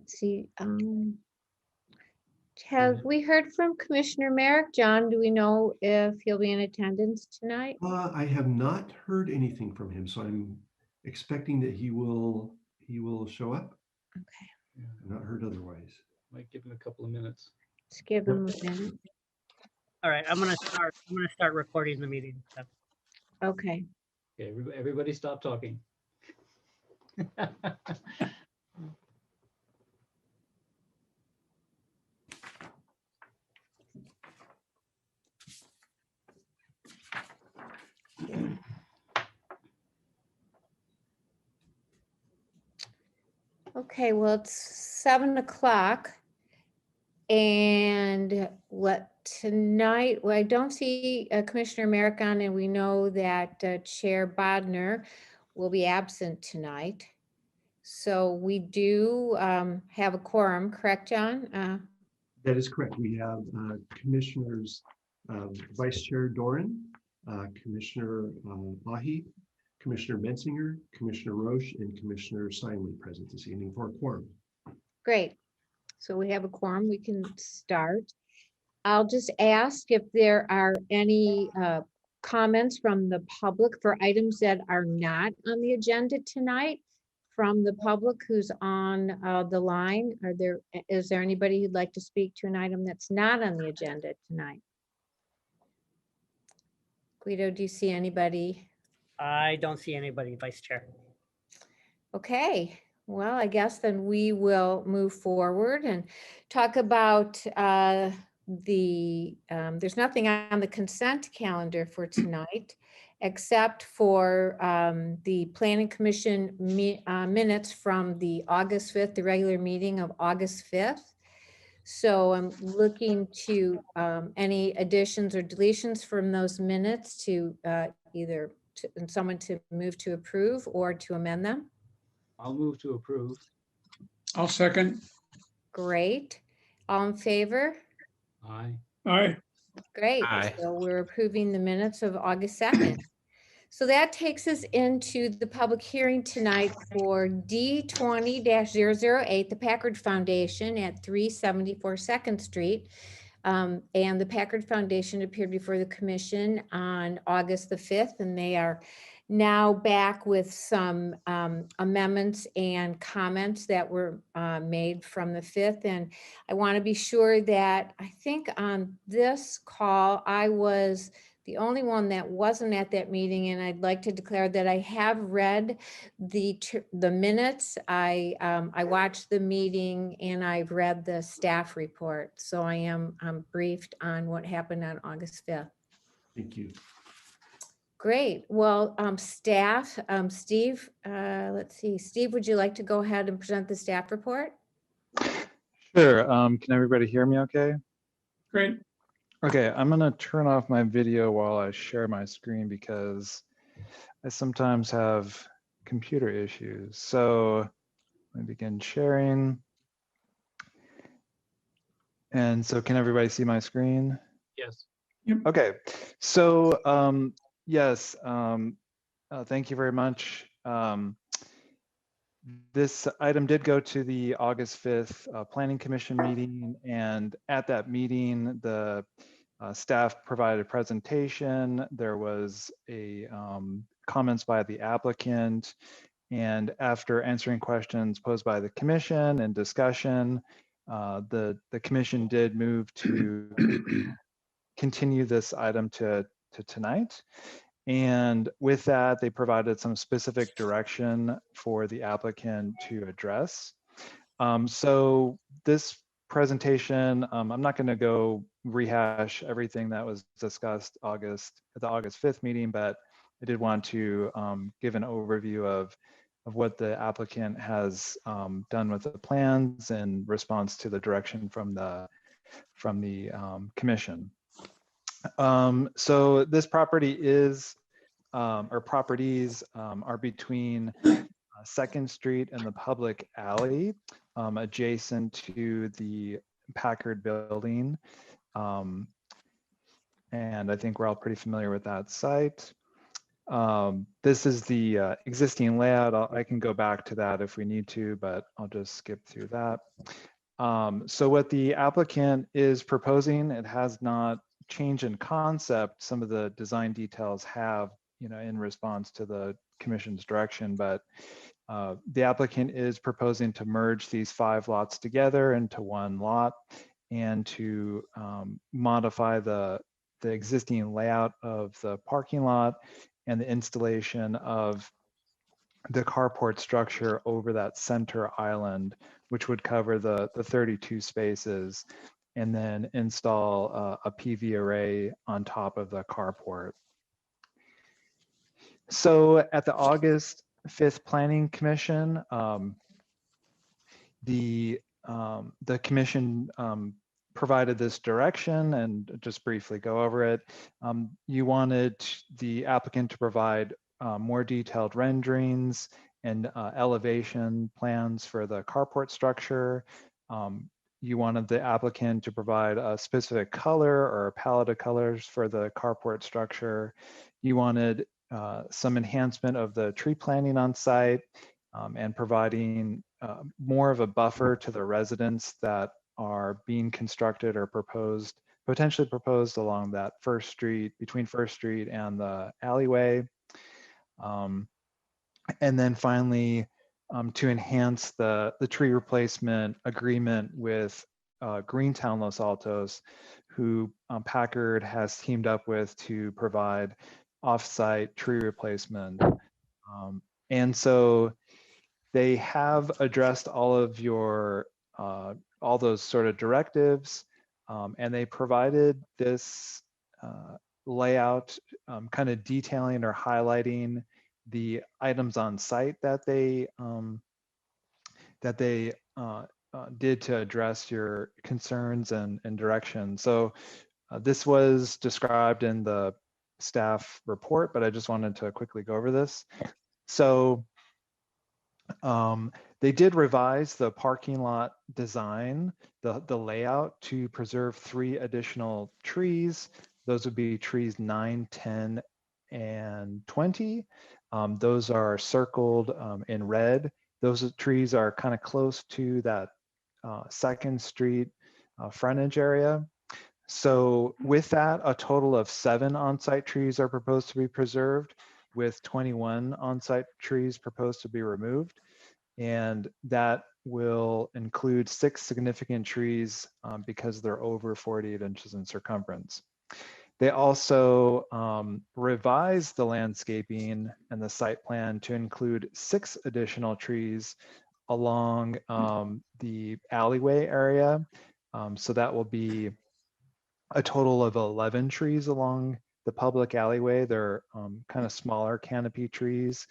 see, have we heard from Commissioner Merrick? John, do we know if he'll be in attendance tonight? I have not heard anything from him, so I'm expecting that he will show up. Okay, I've not heard otherwise. Might give him a couple of minutes. let's give him a minute. All right, I'm gonna start recording the meeting. Okay, Okay, everybody stop talking. okay, well, it's 7 o'clock. And tonight, well, I don't see Commissioner Merrick on, and we know that Chair Bodnar will be absent tonight. So we do have a quorum, correct, John? That is correct. We have Commissioners Vice Chair Doran, Commissioner Ahi, Commissioner Mensinger, Commissioner Roche, and Commissioner Simon present this evening for a quorum. Great. So we have a quorum, we can start. I'll just ask if there are any comments from the public for items that are not on the agenda tonight. From the public who's on the line, is there anybody who'd like to speak to an item that's not on the agenda tonight? Guido, do you see anybody? I don't see anybody, Vice Chair. Okay, well, I guess then we will move forward and talk about there's nothing on the consent calendar for tonight, except for the Planning Commission minutes from the August 5th, the regular meeting of August 5th. So I'm looking to any additions or deletions from those minutes to someone to move to approve or to amend them. I'll move to approve. I'll second. Great. All in favor? Aye. Aye. Great. Aye. So we're approving the minutes of August 2nd. So that takes us into the public hearing tonight for D20-008, the Packard Foundation at 374 2nd Street. And the Packard Foundation appeared before the commission on August the 5th, and they are now back with some amendments and comments that were made from the 5th. And I want to be sure that I think on this call, I was the only one that wasn't at that meeting, and I'd like to declare that I have read the minutes. I watched the meeting and I've read the staff report. So I am briefed on what happened on August 5th. Thank you. Great. Well, staff, Steve, let's see. Steve, would you like to go ahead and present the staff report? Sure. Can everybody hear me okay? Great. Okay, I'm gonna turn off my video while I share my screen because I sometimes have computer issues. So let me begin sharing. And so can everybody see my screen? Yes. Okay, so yes, thank you very much. This item did go to the August 5th Planning Commission meeting, and at that meeting, the staff provided a presentation. There was a comments by the applicant, and after answering questions posed by the commission and discussion, the commission did move to continue this item to tonight. And with that, they provided some specific direction for the applicant to address. So this presentation, I'm not going to go rehash everything that was discussed at the August 5th meeting, but I did want to give an overview of what the applicant has done with the plans in response to the direction from the commission. So this property is, or properties are between 2nd Street and the public alley, adjacent to the Packard building. And I think we're all pretty familiar with that site. This is the existing layout. I can go back to that if we need to, but I'll just skip through that. So what the applicant is proposing, it has not changed in concept. Some of the design details have, in response to the commission's direction, but the applicant is proposing to merge these 5 lots together into one lot and to modify the existing layout of the parking lot and the installation of the carport structure over that center island, which would cover the 32 spaces, and then install a PV array on top of the carport. So at the August 5th Planning Commission, the commission provided this direction, and just briefly go over it. You wanted the applicant to provide more detailed renderings and elevation plans for the carport structure. You wanted the applicant to provide a specific color or a palette of colors for the carport structure. You wanted some enhancement of the tree planting on site, and providing more of a buffer to the residents that are being constructed or potentially proposed along that First Street, between First Street and the alleyway. And then finally, to enhance the tree replacement agreement with Greentown Los Altos, who Packard has teamed up with to provide off-site tree replacement. And so they have addressed all of your, all those sort of directives, and they provided this layout kind of detailing or highlighting the items on site that they did to address your concerns and direction. So this was described in the staff report, but I just wanted to quickly go over this. So they did revise the parking lot design, the layout, to preserve 3 additional trees. Those would be trees 9, 10, and 20. Those are circled in red. Those trees are kind of close to that 2nd Street frontage area. So with that, a total of 7 on-site trees are proposed to be preserved, with 21 on-site trees proposed to be removed. And that will include 6 significant trees because they're over 48 inches in circumference. They also revised the landscaping and the site plan to include 6 additional trees along the alleyway area. So that will be a total of 11 trees along the public alleyway. They're kind of smaller canopy trees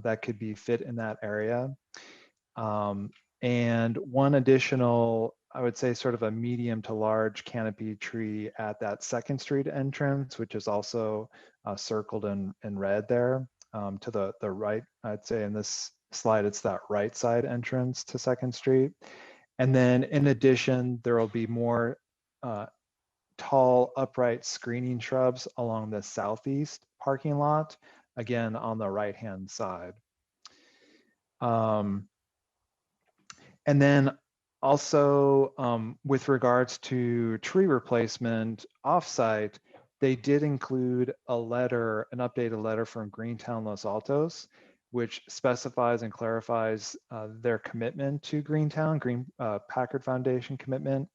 that could be fit in that area. And 1 additional, I would say, sort of a medium to large canopy tree at that 2nd Street entrance, which is also circled in red there to the right. I'd say in this slide, it's that right side entrance to 2nd Street. And then in addition, there will be more tall upright screening shrubs along the southeast parking lot, again on the right-hand side. And then also with regards to tree replacement offsite, they did include a letter, an updated letter from Greentown Los Altos, which specifies and clarifies their commitment to Greentown, Packard Foundation commitment.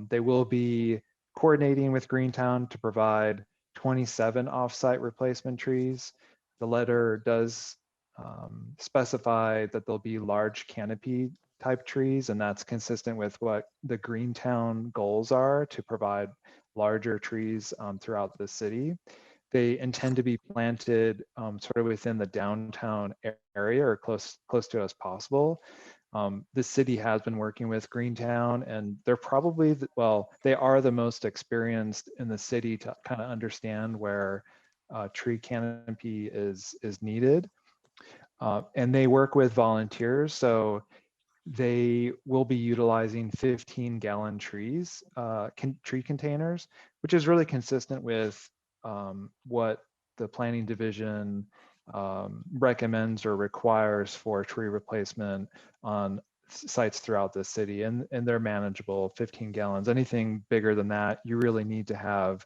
They will be coordinating with Greentown to provide 27 offsite replacement trees. The letter does specify that there'll be large canopy type trees, and that's consistent with what the Greentown goals are, to provide larger trees throughout the city. They intend to be planted sort of within the downtown area or close to as possible. The city has been working with Greentown, and they're probably, well, they are the most experienced in the city to kind of understand where tree canopy is needed. And they work with volunteers, so they will be utilizing 15-gallon tree containers, which is really consistent with what the planning division recommends or requires for tree replacement on sites throughout the city, and they're manageable, 15 gallons. Anything bigger than that, you really need to have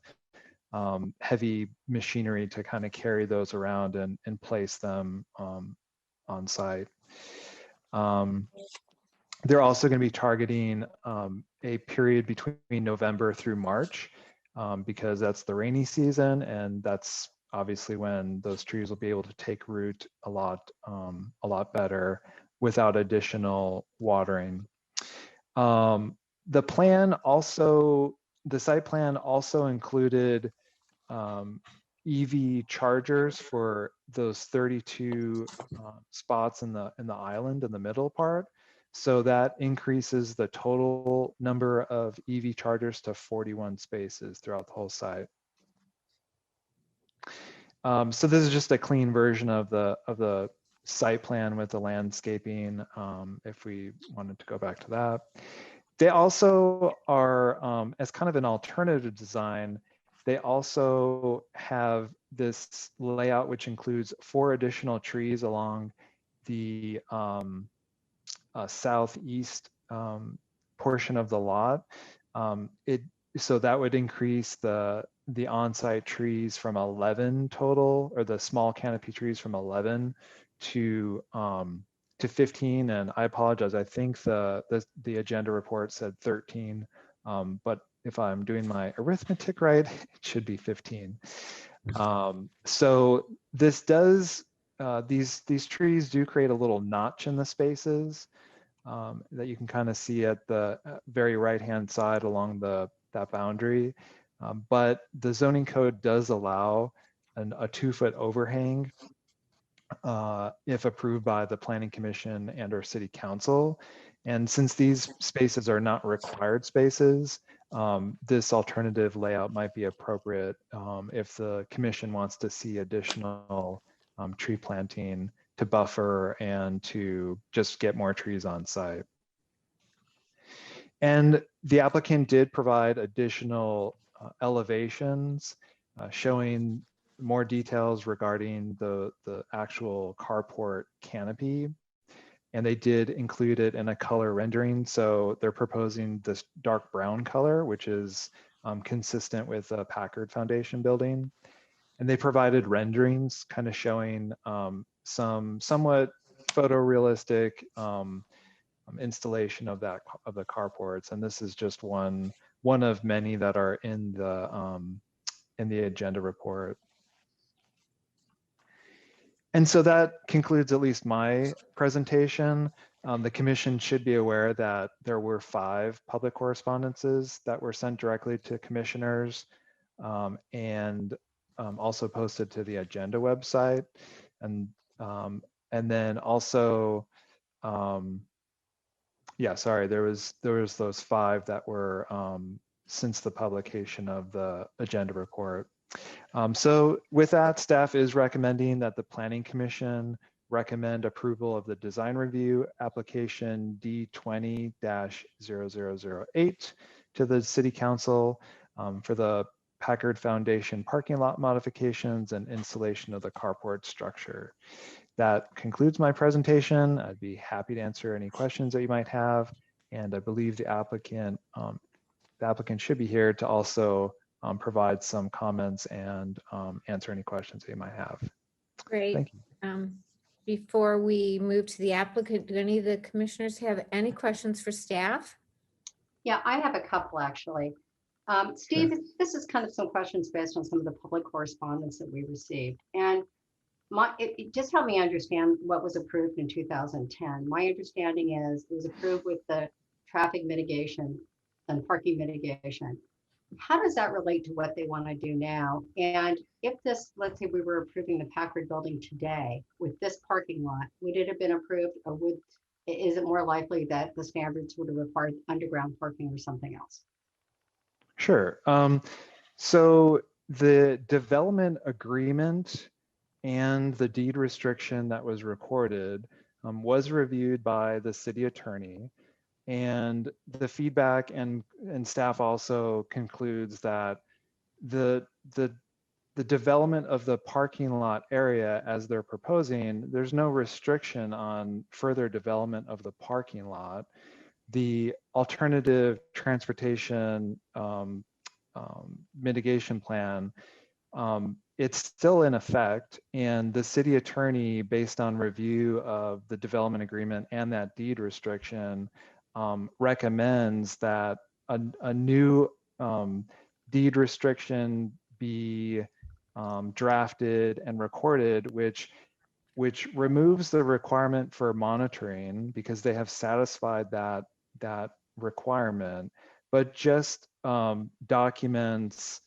heavy machinery to kind of carry those around and place them on site. They're also going to be targeting a period between November through March because that's the rainy season, and that's obviously when those trees will be able to take root a lot better without additional watering. The site plan also included EV chargers for those 32 spots in the island in the middle part. So that increases the total number of EV chargers to 41 spaces throughout the whole site. So this is just a clean version of the site plan with the landscaping, if we wanted to go back to that. They also are, as kind of an alternative design, they also have this layout which includes 4 additional trees along the southeast portion of the lot. So that would increase the on-site trees from 11 total, or the small canopy trees from 11 to 15. And I apologize, I think the agenda report said 13, but if I'm doing my arithmetic right, it should be 15. So this does, these trees do create a little notch in the spaces that you can kind of see at the very right-hand side along that boundary. But the zoning code does allow a 2-foot overhang if approved by the Planning Commission and or City Council. And since these spaces are not required spaces, this alternative layout might be appropriate if the commission wants to see additional tree planting to buffer and to just get more trees on site. And the applicant did provide additional elevations showing more details regarding the actual carport canopy. And they did include it in a color rendering. So they're proposing this dark brown color, which is consistent with a Packard Foundation building. And they provided renderings kind of showing some somewhat photorealistic installation of the carports. And this is just one of many that are in the agenda report. And so that concludes at least my presentation. The commission should be aware that there were 5 public correspondences that were sent directly to commissioners and also posted to the agenda website. And then also, yeah, sorry, there was those 5 that were since the publication of the agenda report. So with that, staff is recommending that the Planning Commission recommend approval of the design review application D20-0008 to the City Council for the Packard Foundation parking lot modifications and installation of the carport structure. That concludes my presentation. I'd be happy to answer any questions that you might have. And I believe the applicant should be here to also provide some comments and answer any questions that you might have. Great. Thank you. Before we move to the applicant, do any of the commissioners have any questions for staff? Yeah, I have a couple actually. Steve, this is kind of some questions based on some of the public correspondence that we received. And it just helped me understand what was approved in 2010. My understanding is it was approved with the traffic mitigation and parking mitigation. How does that relate to what they want to do now? And if this, let's say we were approving the Packard building today with this parking lot, would it have been approved, or is it more likely that the standards would have required underground parking or something else? Sure. So the development agreement and the deed restriction that was recorded was reviewed by the city attorney. And the feedback and staff also concludes that the the development of the parking lot area as they're proposing, there's no restriction on further development of the parking lot. The alternative transportation mitigation plan, it's still in effect, and the city attorney, based on review of the development agreement and that deed restriction, recommends that a new deed restriction be drafted and recorded, which removes the requirement for monitoring because they have satisfied that requirement, but just documents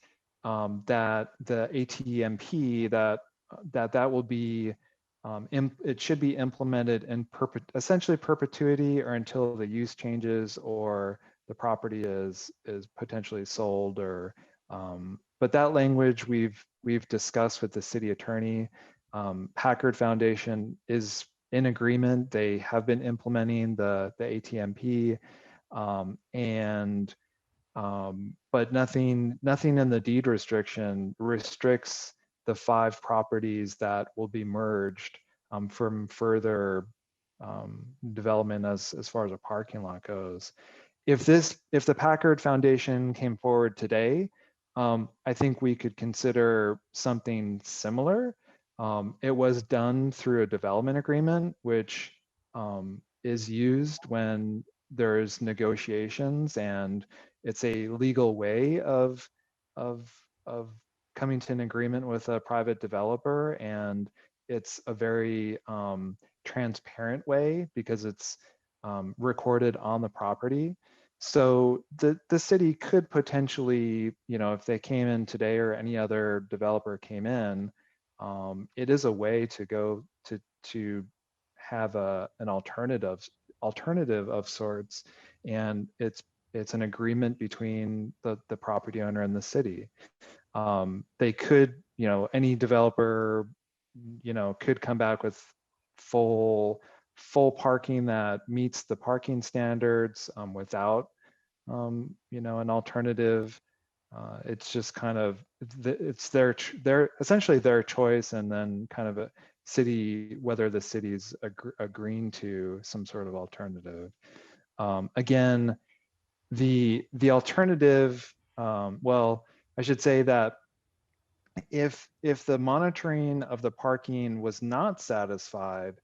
that the ATMP that will be it should be implemented in essentially perpetuity or until the use changes or the property is potentially sold or but that language we've discussed with the city attorney. Packard Foundation is in agreement. They have been implementing the ATMP but nothing in the deed restriction restricts the 5 properties that will be merged from further development as far as a parking lot goes. If the Packard Foundation came forward today, I think we could consider something similar. It was done through a development agreement, which is used when there's negotiations, and it's a legal way of coming to an agreement with a private developer, and it's a very transparent way because it's recorded on the property. So the city could potentially, if they came in today or any other developer came in, it is a way to go to have an alternative of sorts, and it's an agreement between the property owner and the city. They could, any developer, could come back with full parking that meets the parking standards without, an alternative. It's just kind of it's their essentially their choice, and then kind of a city, whether the city's agreeing to some sort of alternative. Again, the alternative, well, I should say that if the monitoring of the parking was not satisfied,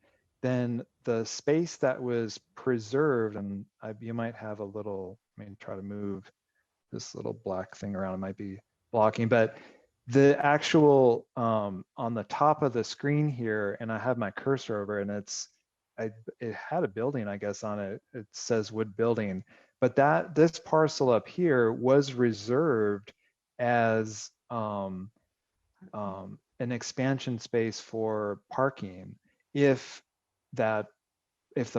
then the space that was preserved, and you might have a little, try to move this little black thing around, it might be blocking, but the actual on the top of the screen here, and I have my cursor over, and it had a building, I guess, on it. It says wood building, but this parcel up here was reserved as an expansion space for parking. If the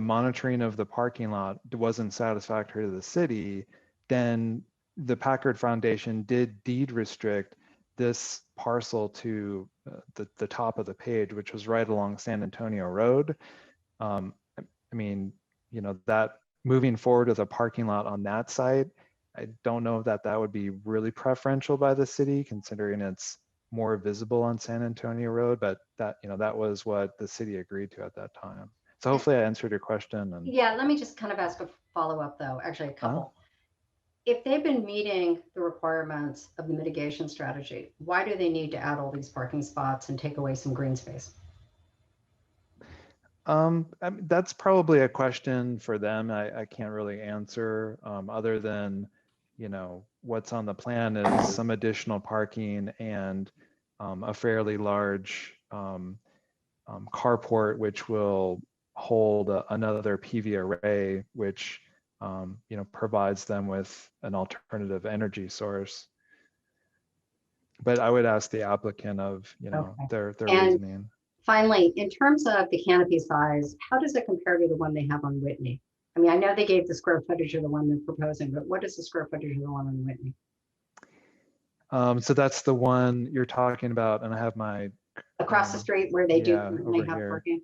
monitoring of the parking lot wasn't satisfactory to the city, then the Packard Foundation did deed restrict this parcel to the top of the page, which was right along San Antonio Road. That moving forward with a parking lot on that site, I don't know if that would be really preferential by the city, considering it's more visible on San Antonio Road, but that was what the city agreed to at that time. So hopefully I answered your question. And Yeah, let me just kind of ask a follow-up though, actually a couple. If they've been meeting the requirements of the mitigation strategy, why do they need to add all these parking spots and take away some green space? That's probably a question for them. I can't really answer other than, what's on the plan is some additional parking and a fairly large carport, which will hold another PV array, which provides them with an alternative energy source. But I would ask the applicant of, their reasoning. Finally, in terms of the canopy size, how does it compare to the one they have on Whitney? I know they gave the square footage of the one they're proposing, but what is the square footage of the one on Whitney? So that's the one you're talking about, and I have my Across the street where they do currently have here. parking?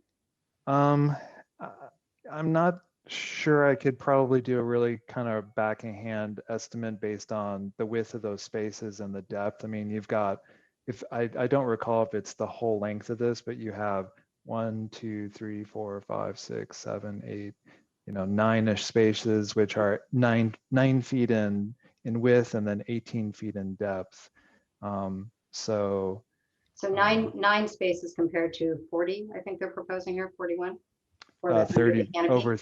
I'm not sure. I could probably do a really kind of back-of-hand estimate based on the width of those spaces and the depth. You've got if I don't recall if it's the whole length of this, but you have 1, 2, 3, 4, 5, 6, 7, 8, 9-ish spaces, which are 9 feet in width and then 18 feet in depth. So So nine spaces compared to 40, I think they're proposing here, 41? For the under the 30 canopy?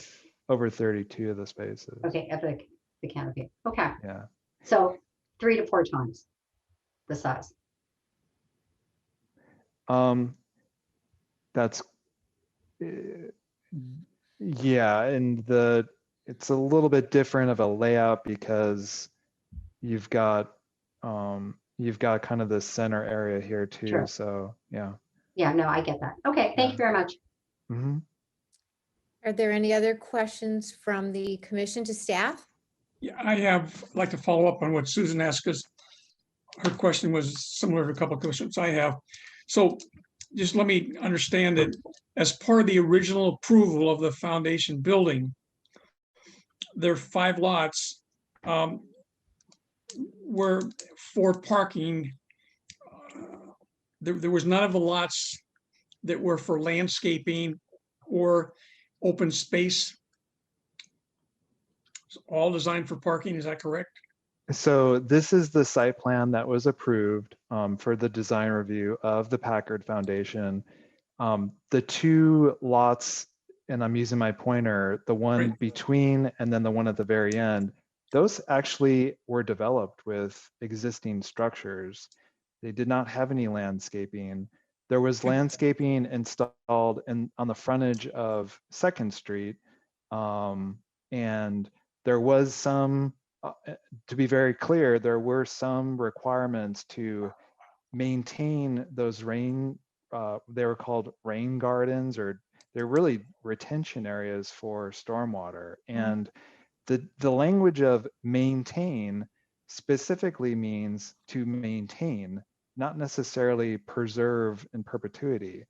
over 32 of the spaces. Okay, at the canopy. Okay, Yeah. so 3 to 4 times the size. That's yeah, and it's a little bit different of a layout because you've got kind of the center area here too. Sure. So yeah. Yeah, no, I get that. Okay, thank you very much. Mm-hmm. Are there any other questions from the commission to staff? Yeah, I'd like to follow up on what Susan asked, because her question was similar to a couple of questions I have. So just let me understand that as part of the original approval of the foundation building, there are 5 lots were for parking. There was none of the lots that were for landscaping or open space. It's all designed for parking, is that correct? So this is the site plan that was approved for the design review of the Packard Foundation. The 2 lots, and I'm using my pointer, the one Right. between and then the one at the very end, those actually were developed with existing structures. They did not have any landscaping. There was landscaping installed on the frontage of 2nd Street. And there was some, to be very clear, there were some requirements to maintain those they were called rain gardens, or they're really retention areas for stormwater. And the language of maintain specifically means to maintain, not necessarily preserve in perpetuity.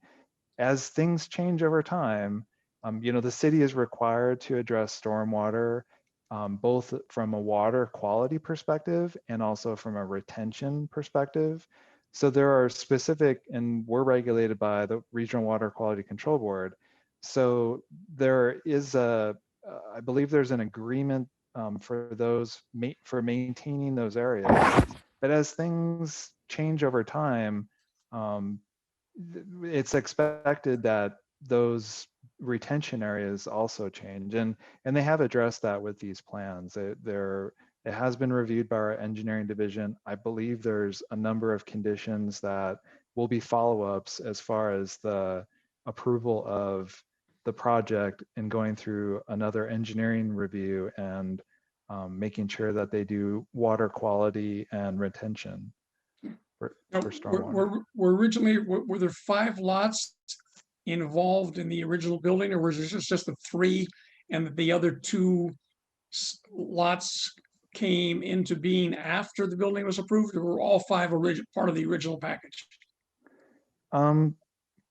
As things change over time, the city is required to address stormwater, both from a water quality perspective and also from a retention perspective. So there are specific, and we're regulated by the Regional Water Quality Control Board. So there is I believe there's an agreement for maintaining those areas. But as things change over time, it's expected that those retention areas also change, and they have addressed that with these plans. It has been reviewed by our engineering division. I believe there's a number of conditions that will be follow-ups as far as the approval of the project and going through another engineering review and making sure that they do water quality and retention for stormwater. Were there 5 lots involved in the original building, or was it just the 3 and the other 2 lots came into being after the building was approved, or were all 5 part of the original package?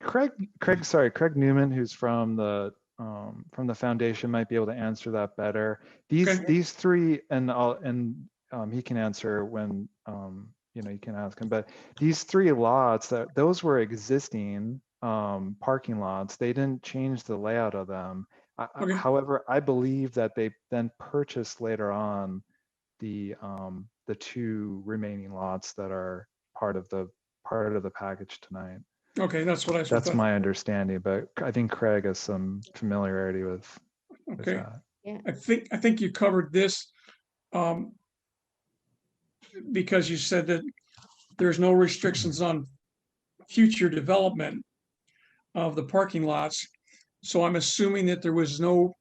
Craig Newman, who's from the foundation, might be able to answer that better. These 3, and he can answer when you can ask him. But these 3 lots, those were existing parking lots. They didn't change the layout of them. Okay. However, I believe that they then purchased later on the 2 remaining lots that are part of the package tonight. Okay, that's what I That's thought. my understanding, but I think Craig has some familiarity with Okay, that. Yeah. I think you covered this because you said that there's no restrictions on future development of the parking lots. So I'm assuming that there was no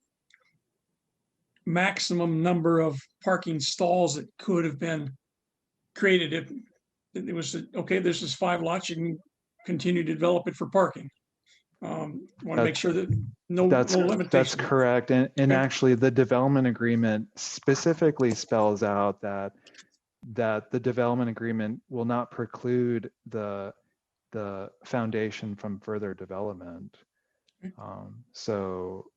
maximum number of parking stalls that could have been created. If it was, okay, this is 5 lots, you can continue to develop it for parking. Want to make sure that no limitations. That's correct. And Okay. actually the development agreement specifically spells out that the development agreement will not preclude the foundation from further development. Okay. So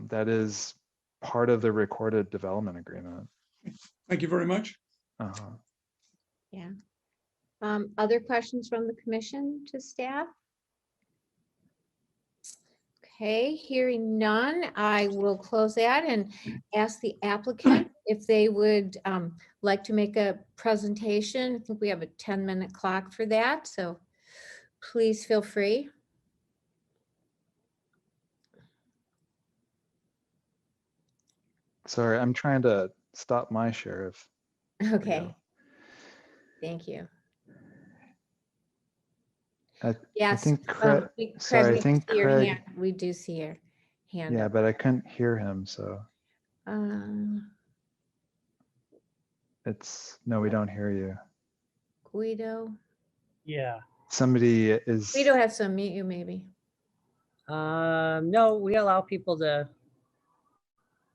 that is part of the recorded development agreement. Thank you very much. Uh-huh. Yeah. Other questions from the commission to staff? Okay, hearing none, I will close that and ask the applicant if they would like to make a presentation. I think we have a 10-minute clock for that, so please feel free. Sorry, I'm trying to stop my share of. there we Okay, go. thank you. I Yes. think Craig, sorry, I we think see your Craig, hand. We do see your hand yeah, up. but I couldn't hear him, so no, we don't hear you. Guido. Yeah. Somebody is, Guido has to unmute you maybe. No, we allow people to.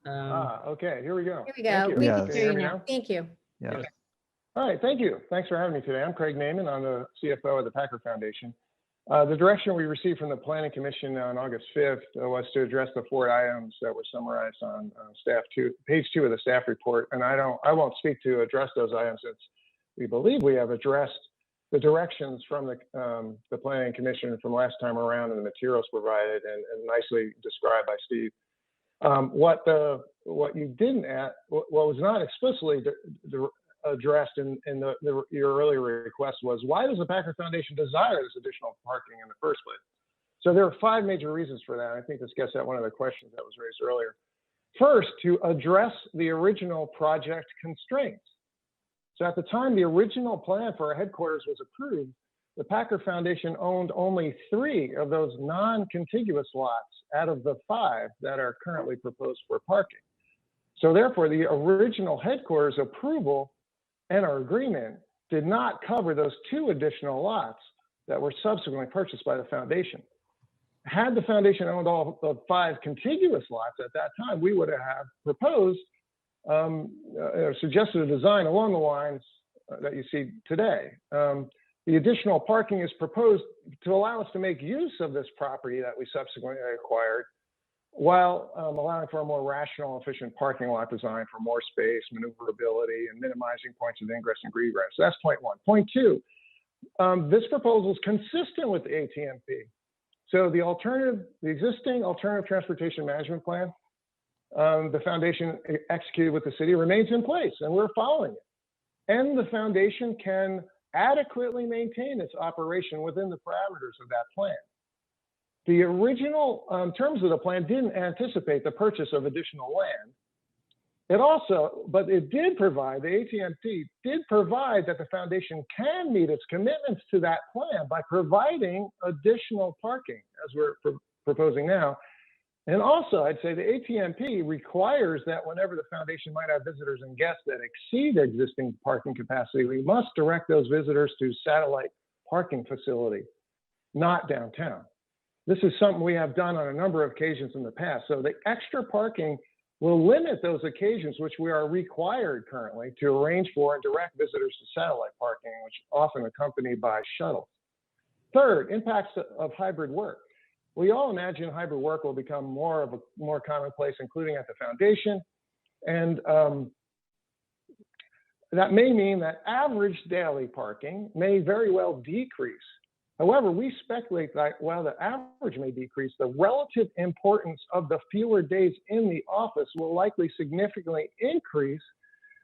Okay, here we go. Here we Thank go. you. We Yes. can Can hear you you hear me now. now? Thank you. yeah, All right, thank you. Thanks for having me today. I'm Craig Naiman. I'm the CFO of the Packard Foundation. The direction we received from the Planning Commission on August 5th was to address the 4 items that were summarized on page 2 of the staff report. And I won't speak to address those items since we believe we have addressed the directions from the Planning Commission from last time around and the materials provided and nicely described by Steve. What you didn't add, what was not explicitly addressed in your earlier request was, why does the Packard Foundation desire this additional parking in the first place? So there are 5 major reasons for that. I think this gets at one of the questions that was raised earlier. First, to address the original project constraints. So at the time the original plan for our headquarters was approved, the Packard Foundation owned only 3 of those non-contiguous lots out of the 5 that are currently proposed for parking. So therefore, the original headquarters approval and our agreement did not cover those 2 additional lots that were subsequently purchased by the foundation. Had the foundation owned all of 5 contiguous lots at that time, we would have proposed suggested a design along the lines that you see today. The additional parking is proposed to allow us to make use of this property that we subsequently acquired, while allowing for a more rational, efficient parking lot design for more space, maneuverability, and minimizing points of ingress and egress. So that's point 1. Point 2, this proposal is consistent with the ATMP. So the existing alternative transportation management plan, the foundation executed with the city remains in place, and we're following it. And the foundation can adequately maintain its operation within the parameters of that plan. The original terms of the plan didn't anticipate the purchase of additional land. But it did provide, the ATMP did provide that the foundation can meet its commitments to that plan by providing additional parking, as we're proposing now. And also, I'd say the ATMP requires that whenever the foundation might have visitors and guests that exceed existing parking capacity, we must direct those visitors to satellite parking facility, not downtown. This is something we have done on a number of occasions in the past. So the extra parking will limit those occasions which we are required currently to arrange for and direct visitors to satellite parking, which are often accompanied by shuttles. Third, impacts of hybrid work. We all imagine hybrid work will become more commonplace, including at the foundation. And that may mean that average daily parking may very well decrease. However, we speculate that while the average may decrease, the relative importance of the fewer days in the office will likely significantly increase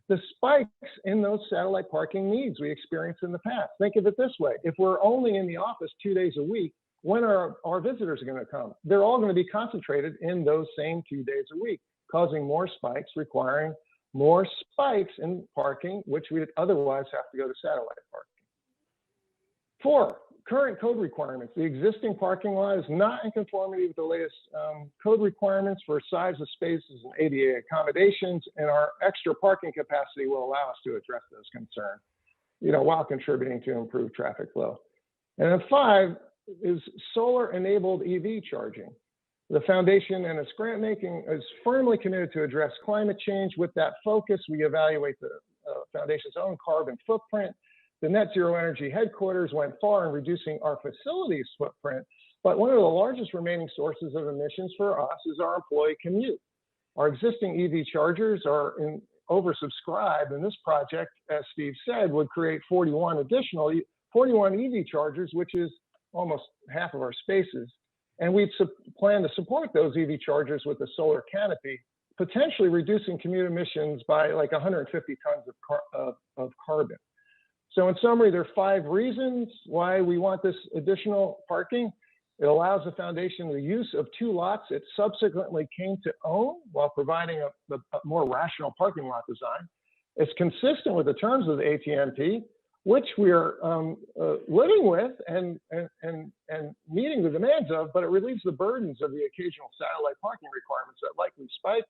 the spikes in those satellite parking needs we experienced in the past. Think of it this way. If we're only in the office 2 days a week, when are our visitors going to come? They're all going to be concentrated in those same 2 days a week, causing more spikes, requiring more spikes in parking, which we would otherwise have to go to satellite parking. 4, current code requirements. The existing parking lot is not in conformity with the latest code requirements for size of spaces and ADA accommodations, and our extra parking capacity will allow us to address those concerns, while contributing to improved traffic flow. And then 5 is solar-enabled EV charging. The foundation and its grant making is firmly committed to address climate change. With that focus, we evaluate the foundation's own carbon footprint. The Net Zero Energy headquarters went far in reducing our facilities footprint, but one of the largest remaining sources of emissions for us is our employee commute. Our existing EV chargers are oversubscribed, and this project, as Steve said, would create 41 additional 41 EV chargers, which is almost half of our spaces. And we plan to support those EV chargers with a solar canopy, potentially reducing commute emissions by like 150 tons of carbon. So in summary, there are 5 reasons why we want this additional parking. It allows the foundation the use of 2 lots it subsequently came to own while providing a more rational parking lot design. It's consistent with the terms of the ATMP, which we are living with and meeting the demands of, but it relieves the burdens of the occasional satellite parking requirements that likely spike.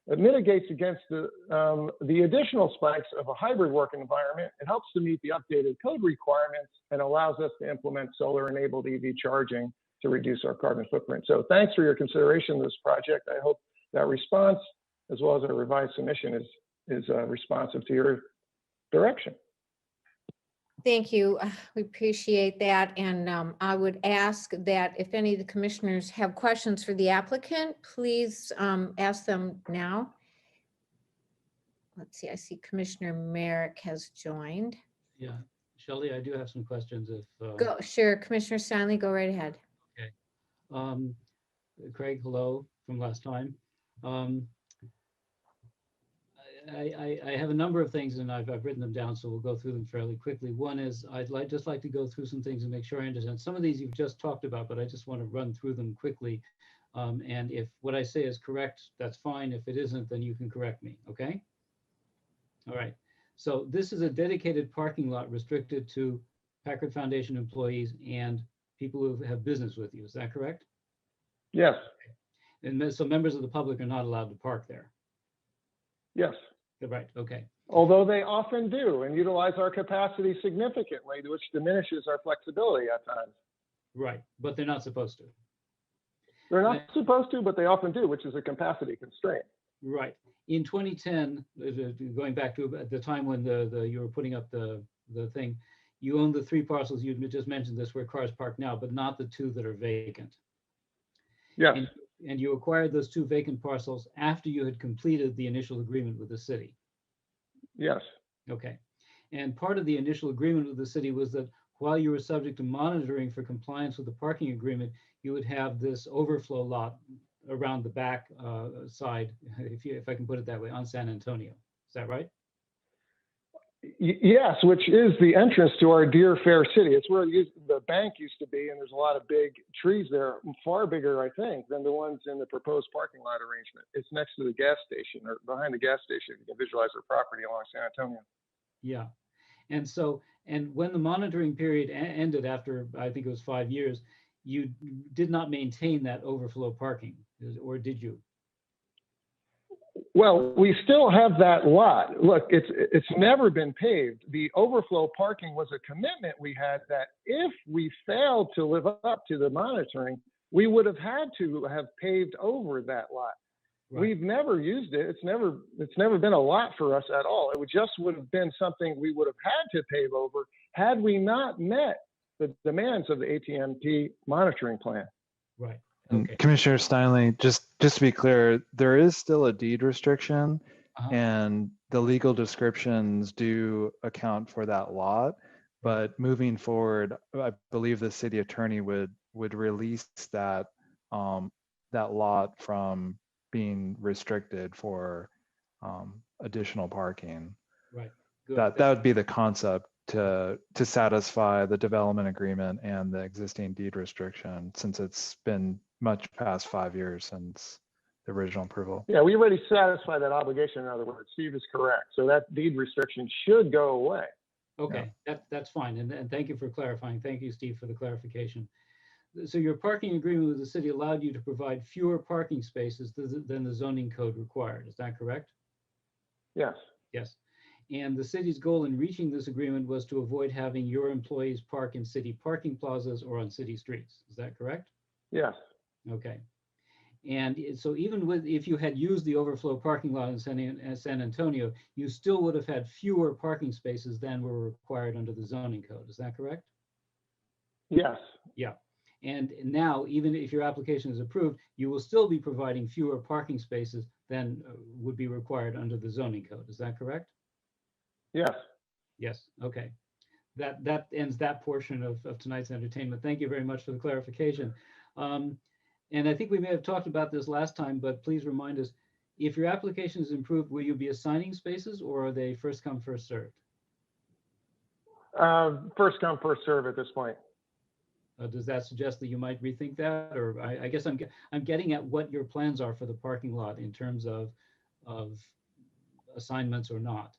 It mitigates against the additional spikes of a hybrid work environment. It helps to meet the updated code requirements and allows us to implement solar-enabled EV charging to reduce our carbon footprint. So thanks for your consideration of this project. I hope that response, as well as our revised submission, is responsive to your direction. Thank you. We appreciate that. And I would ask that if any of the commissioners have questions for the applicant, please ask them now. Let's see, I see Commissioner Merrick has joined. Yeah, Shelley, I do have some questions if. Go, sure, Commissioner Stanley, go right ahead. Craig, hello from last time. I have a number of things and I've written them down, so we'll go through them fairly quickly. One is just like to go through some things and make sure I understand. Some of these you've just talked about, but I just want to run through them quickly. And if what I say is correct, that's fine. If it isn't, then you can correct me, okay? All right. So this is a dedicated parking lot restricted to Packard Foundation employees and people who have business with you. Is that correct? Yes. And so members of the public are not allowed to park there. Yes. Right. Okay. Although they often do and utilize our capacity significantly, which diminishes our flexibility at times. Right. But they're not supposed to. They're not supposed to, but they often do, which is a capacity constraint. Right. In 2010, going back to the time when you were putting up the thing, you owned the 3 parcels you just mentioned this where cars park now, but not the 2 that are vacant. Yes. And you acquired those 2 vacant parcels after you had completed the initial agreement with the city. Yes. Okay. And part of the initial agreement with the city was that while you were subject to monitoring for compliance with the parking agreement, you would have this overflow lot around the back side, if I can put it that way, on San Antonio. Is that right? Yes, which is the entrance to our dear fair city. It's where the bank used to be, and there's a lot of big trees there, far bigger, I think, than the ones in the proposed parking lot arrangement. It's next to the gas station, or behind the gas station. You can visualize our property along San Antonio. Yeah. And so, and when the monitoring period ended after, I think it was 5 years, you did not maintain that overflow parking, or did you? Well, we still have that lot. Look, it's never been paved. The overflow parking was a commitment we had that if we failed to live up to the monitoring, we would have had to have paved over that lot. Right. We've never used it. It's never been a lot for us at all. It would have been something we would have had to pave over had we not met the demands of the ATMP monitoring plan. Right. Okay. Commissioner Steinle, just to be clear, there is still a deed restriction, and the legal descriptions do account for that lot. But moving forward, I believe the city attorney would release that that lot from being restricted for additional parking. Right. Good. That would be the concept to satisfy the development agreement and the existing deed restriction, since it's been much past 5 years since the original approval. Yeah, we already satisfied that obligation. In other words, Steve is correct. So that deed restriction should go away. Okay, yeah. That's fine. And thank you for clarifying. Thank you, Steve, for the clarification. So your parking agreement with the city allowed you to provide fewer parking spaces than the zoning code required. Is that correct? Yes. Yes. And the city's goal in reaching this agreement was to avoid having your employees park in city parking plazas or on city streets. Is that correct? Yes. Okay. And so even if you had used the overflow parking lot in San Antonio, you still would have had fewer parking spaces than were required under the zoning code. Is that correct? Yes. Yeah. And now, even if your application is approved, you will still be providing fewer parking spaces than would be required under the zoning code. Is that correct? Yes. Yes. Okay. that ends that portion of tonight's entertainment. Thank you very much for the clarification. And I think we may have talked about this last time, but please remind us, if your application is improved, will you be assigning spaces or are they first come, first served? First come, first serve at this point. Does that suggest that you might rethink that? Or I guess I'm getting at what your plans are for the parking lot in terms of assignments or not.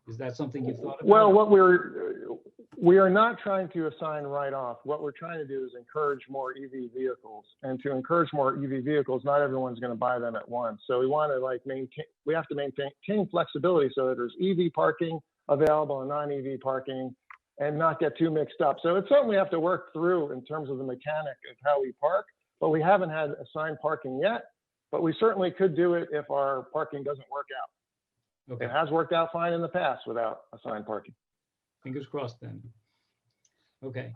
Is that something you've thought about? Well, we are not trying to assign right off. What we're trying to do is encourage more EV vehicles, and to encourage more EV vehicles, not everyone's going to buy them at once. So we want to we have to maintain flexibility so that there's EV parking available and non-EV parking, and not get too mixed up. So it's something we have to work through in terms of the mechanic of how we park, but we haven't had assigned parking yet, but we certainly could do it if our parking doesn't work out. Okay. It has worked out fine in the past without assigned parking. Fingers crossed then. Okay.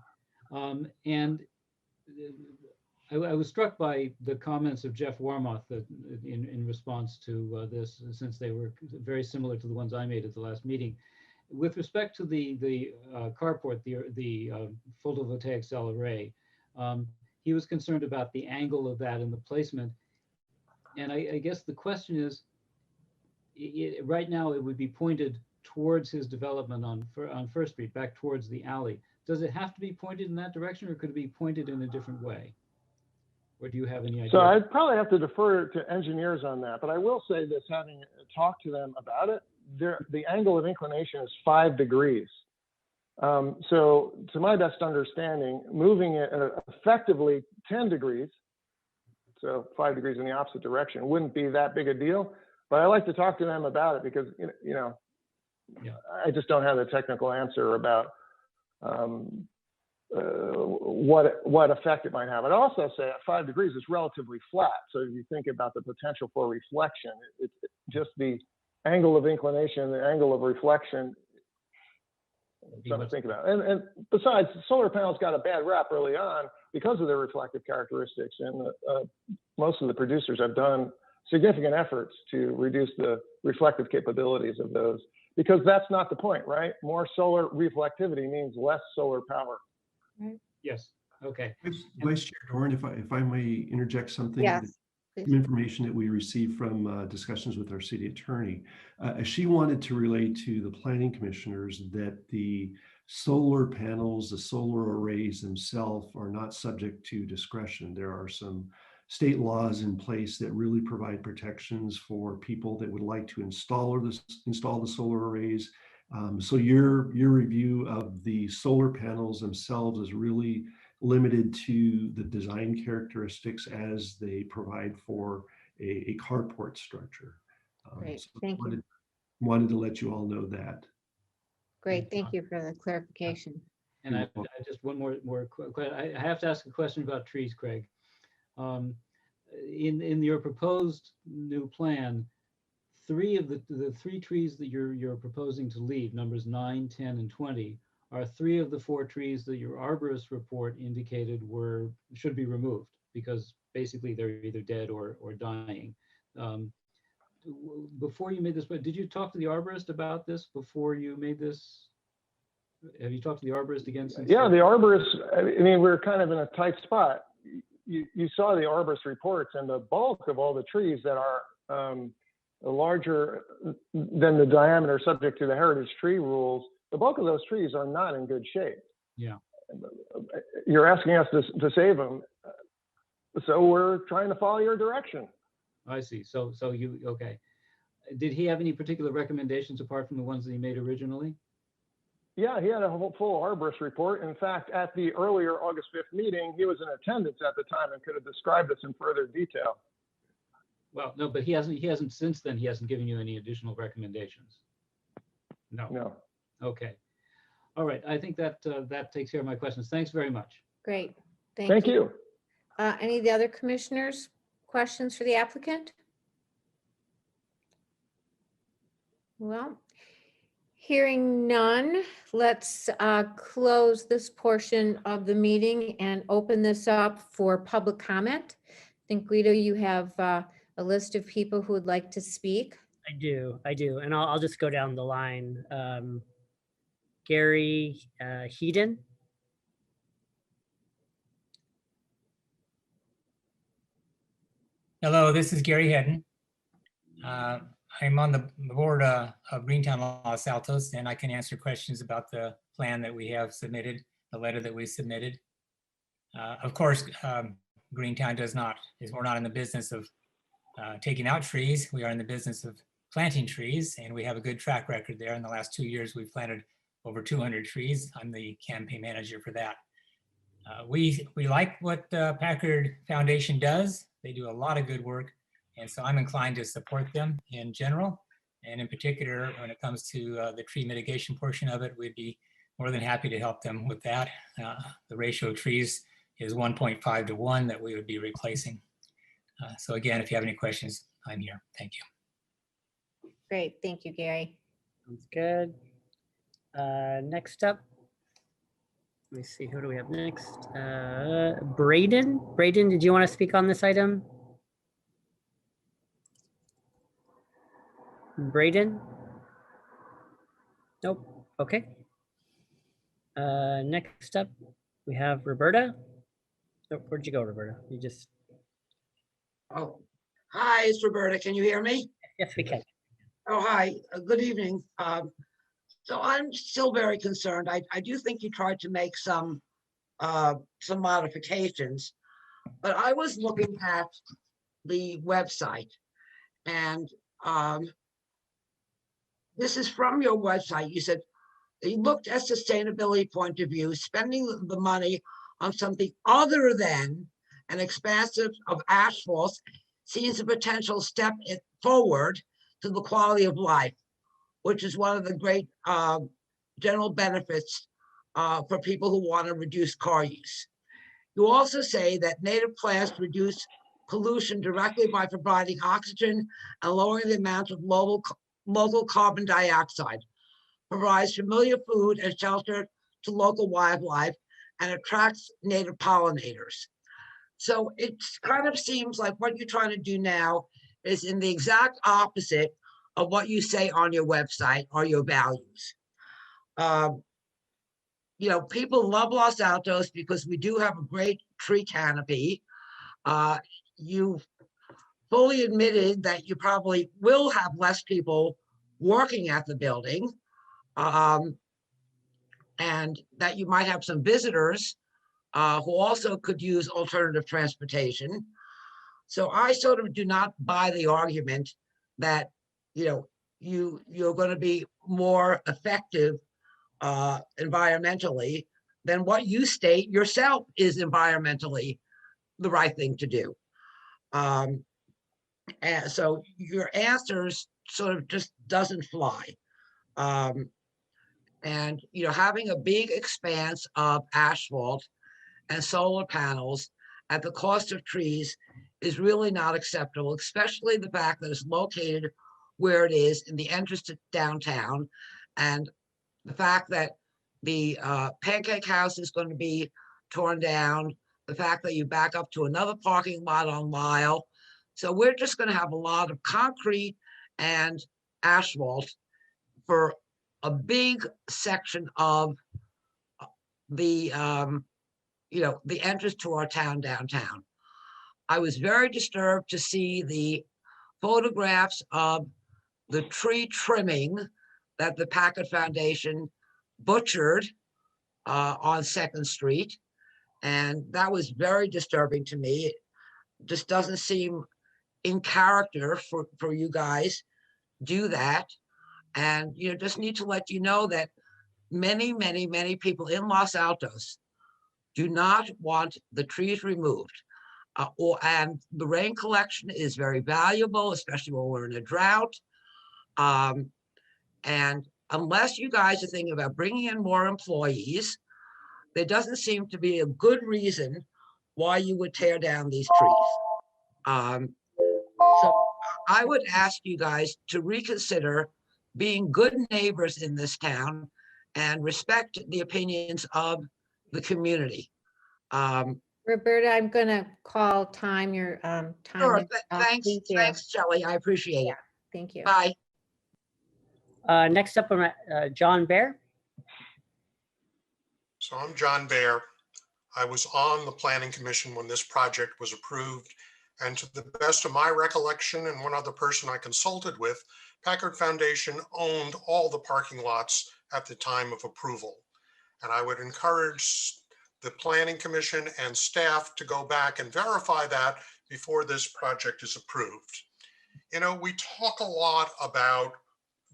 And I was struck by the comments of Jeff Warmoth that in response to this, since they were very similar to the ones I made at the last meeting. With respect to the carport, the photovoltaic cell array, he was concerned about the angle of that and the placement. And I guess the question is, right now it would be pointed towards his development on First Street, back towards the alley. Does it have to be pointed in that direction, or could it be pointed in a different way? Or do you have any idea? So I'd probably have to defer to engineers on that, but I will say this, having talked to them about it, the angle of inclination is 5 degrees. So to my best understanding, moving it effectively 10 degrees, so 5 degrees in the opposite direction, wouldn't be that big a deal. But I like to talk to them about it because, yeah. I just don't have the technical answer about what effect it might have. I'd also say at 5 degrees is relatively flat. So if you think about the potential for reflection, it's just the angle of inclination, the angle of reflection, something to think about. And besides, solar panels got a bad rap early on because of their reflective characteristics. And most of the producers have done significant efforts to reduce the reflective capabilities of those, because that's not the point, right? More solar reflectivity means less solar power. Right. Yes. Okay. Vice Chair Doran, if I may interject something. Yes, Some please. information that we received from discussions with our city attorney. She wanted to relay to the planning commissioners that the solar panels, the solar arrays themselves are not subject to discretion. There are some state laws in place that really provide protections for people that would like to install the solar arrays. So your review of the solar panels themselves is really limited to the design characteristics as they provide for a carport structure. Great, So thank you. Wanted to let you all know that. Great, thank you for the clarification. And I just one more I have to ask a question about trees, Craig. In your proposed new plan, 3 of the 3 trees that you're proposing to leave, numbers 9, 10, and 20, are 3 of the 4 trees that your arborist report indicated should be removed because basically they're either dead or dying. Before you made this, did you talk to the arborist about this before you made this? Have you talked to the arborist again since? Yeah, the arborist, I mean, we're kind of in a tight spot. You saw the arborist reports, and the bulk of all the trees that are larger than the diameter subject to the heritage tree rules, the bulk of those trees are not in good shape. Yeah. You're asking us to save them. So we're trying to follow your direction. I see. So you, okay. Did he have any particular recommendations apart from the ones that he made originally? Yeah, he had a full arborist report. In fact, at the earlier August 5th meeting, he was in attendance at the time and could have described this in further detail. Well, no, but he hasn't since then, he hasn't given you any additional recommendations. No. Okay. All right. I think that that takes care of my questions. Thanks very much. Great, Thank you. Any of the other commissioners, questions for the applicant? Well, hearing none, let's close this portion of the meeting and open this up for public comment. I think, Guido, you have a list of people who would like to speak. I do. And I'll just go down the line. Gary Heeden. Hello, this is Gary Hedden. I'm on the board of Greentown Los Altos, and I can answer questions about the plan that we have submitted, the letter that we submitted. Of course, Greentown we're not in the business of taking out trees. We are in the business of planting trees, and we have a good track record there. In the last 2 years, we've planted over 200 trees. I'm the campaign manager for that. We like what the Packard Foundation does. They do a lot of good work, and so I'm inclined to support them in general. And in particular, when it comes to the tree mitigation portion of it, we'd be more than happy to help them with that. The ratio of trees is 1.5 to 1 that we would be replacing. So again, if you have any questions, I'm here. Thank you. Great, thank you, Gary. Sounds good. Next up, let me see, who do we have next? Braden. Braden, did you want to speak on this item? Braden? Nope. Okay. Next up, we have Roberta. Oh, where'd you go, Roberta? You just. Oh, hi, it's Roberta. Can you hear me? Yes, we can. Oh, hi. Good evening. So I'm still very concerned. I do think you tried to make some modifications, but I was looking at the website, and this is from your website. You said you looked at sustainability point of view, spending the money on something other than an expansion of asphalt seems a potential step forward to the quality of life, which is one of the great general benefits for people who want to reduce car use. You also say that native plants reduce pollution directly by providing oxygen and lowering the amount of local carbon dioxide, provides familiar food and shelter to local wildlife, and attracts native pollinators. So it kind of seems like what you're trying to do now is in the exact opposite of what you say on your website or your values. You know, people love Los Altos because we do have a great tree canopy. You fully admitted that you probably will have less people working at the building, and that you might have some visitors who also could use alternative transportation. So I sort of do not buy the argument that, you know, you're going to be more effective environmentally than what you state yourself is environmentally the right thing to do. And so your answers sort of just doesn't fly. And, you know, having a big expanse of asphalt and solar panels at the cost of trees is really not acceptable, especially the fact that it's located where it is in the entrance to downtown, and the fact that the Pancake House is going to be torn down, the fact that you back up to another parking lot on Lyle. So we're just going to have a lot of concrete and asphalt for a big section of the you know, the entrance to our town downtown. I was very disturbed to see the photographs of the tree trimming that the Packard Foundation butchered on 2nd Street. And that was very disturbing to me. It just doesn't seem in character for you guys do that. And you know, just need to let you know that many people in Los Altos do not want the trees removed. And the rain collection is very valuable, especially when we're in a drought. And unless you guys are thinking about bringing in more employees, there doesn't seem to be a good reason why you would tear down these trees. So I would ask you guys to reconsider being good neighbors in this town and respect the opinions of the community. Roberta, I'm gonna call time your time. Sure, is up. thanks, Thank you. thanks, Shelley. I appreciate it. Thank you. Bye. Next up, John Bear. So I'm John Baer. I was on the Planning Commission when this project was approved. And to the best of my recollection, and one other person I consulted with, Packard Foundation owned all the parking lots at the time of approval. And I would encourage the Planning Commission and staff to go back and verify that before this project is approved. You know, we talk a lot about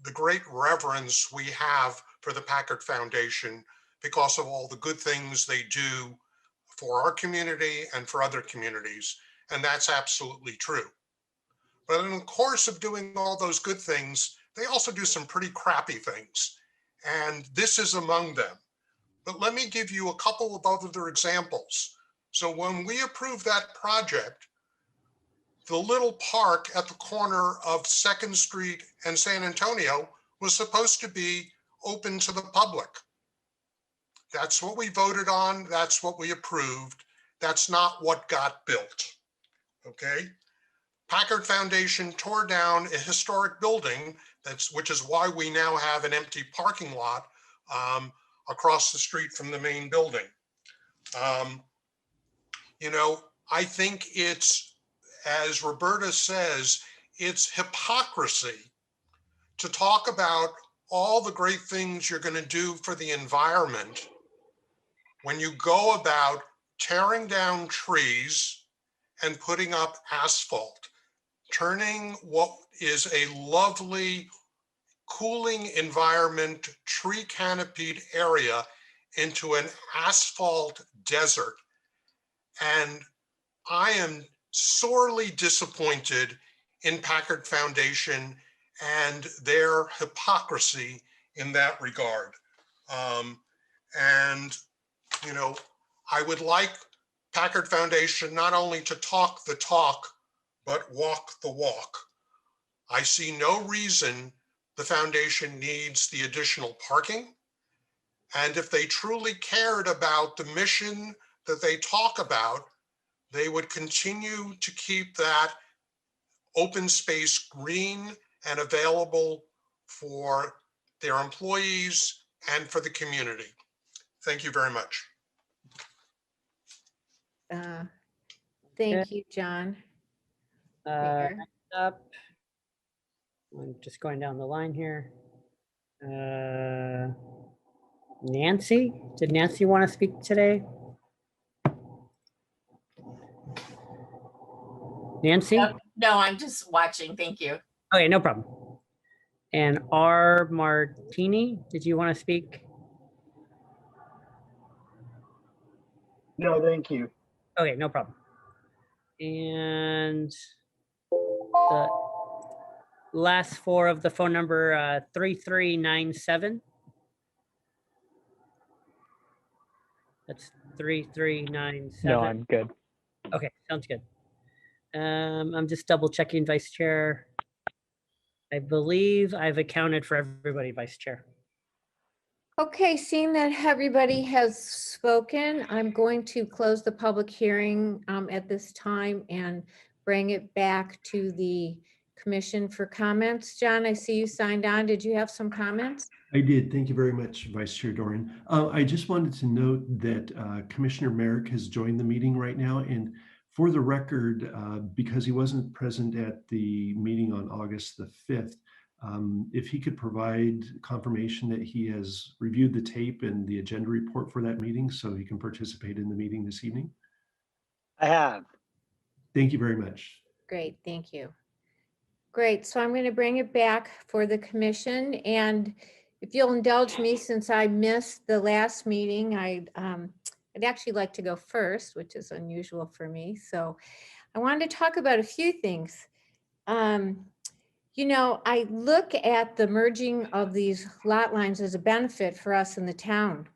the great reverence we have for the Packard Foundation because of all the good things they do for our community and for other communities. And that's absolutely true. But in the course of doing all those good things, they also do some pretty crappy things. And this is among them. But let me give you a couple of other examples. So when we approved that project, the little park at the corner of 2nd Street and San Antonio was supposed to be open to the public. That's what we voted on. That's what we approved. That's not what got built. Okay. Packard Foundation tore down a historic building, which is why we now have an empty parking lot across the street from the main building. You know, I think it's, as Roberta says, it's hypocrisy to talk about all the great things you're going to do for the environment when you go about tearing down trees and putting up asphalt, turning what is a lovely cooling environment, tree canopied area into an asphalt desert. And I am sorely disappointed in Packard Foundation and their hypocrisy in that regard. And, you know, I would like Packard Foundation not only to talk the talk, but walk the walk. I see no reason the foundation needs the additional parking. And if they truly cared about the mission that they talk about, they would continue to keep that open space green and available for their employees and for the community. Thank you very much. Thank you, John. Baer. Next up, I'm just going down the line here. Nancy, did Nancy want to speak today? Nancy? No, I'm just watching. Thank you. Okay, no problem. And R. Martini, did you want to speak? No, thank you. Okay, no problem. And the last four of the phone number 3397. That's 3397. No, I'm good. Okay, sounds good. I'm just double checking, Vice Chair. I believe I've accounted for everybody, Vice Chair. Okay, seeing that everybody has spoken, I'm going to close the public hearing at this time and bring it back to the commission for comments. John, I see you signed on. Did you have some comments? I did. Thank you very much, Vice Chair Doran. I just wanted to note that Commissioner Merrick has joined the meeting right now. And for the record, because he wasn't present at the meeting on August the 5th, if he could provide confirmation that he has reviewed the tape and the agenda report for that meeting so he can participate in the meeting this evening. I have. Thank you very much. Great, thank you. Great, so I'm going to bring it back for the commission. And if you'll indulge me, since I missed the last meeting, I'd actually like to go first, which is unusual for me. So I wanted to talk about a few things. You know, I look at the merging of these lot lines as a benefit for us in the town.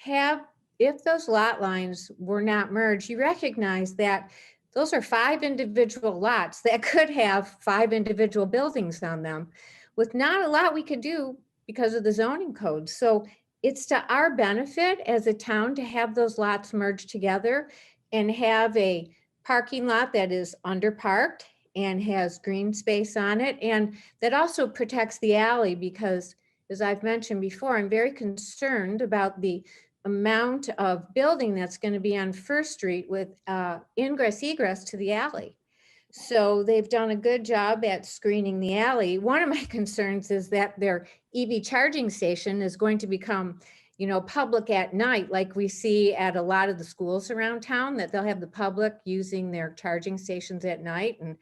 If those lot lines were not merged, you recognize that those are 5 individual lots that could have 5 individual buildings on them with not a lot we could do because of the zoning code. So it's to our benefit as a town to have those lots merged together and have a parking lot that is underparked and has green space on it. And that also protects the alley because, as I've mentioned before, I'm very concerned about the amount of building that's going to be on First Street with ingress egress to the alley. So they've done a good job at screening the alley. One of my concerns is that their EV charging station is going to become, you know, public at night, like we see at a lot of the schools around town, that they'll have the public using their charging stations at night. And,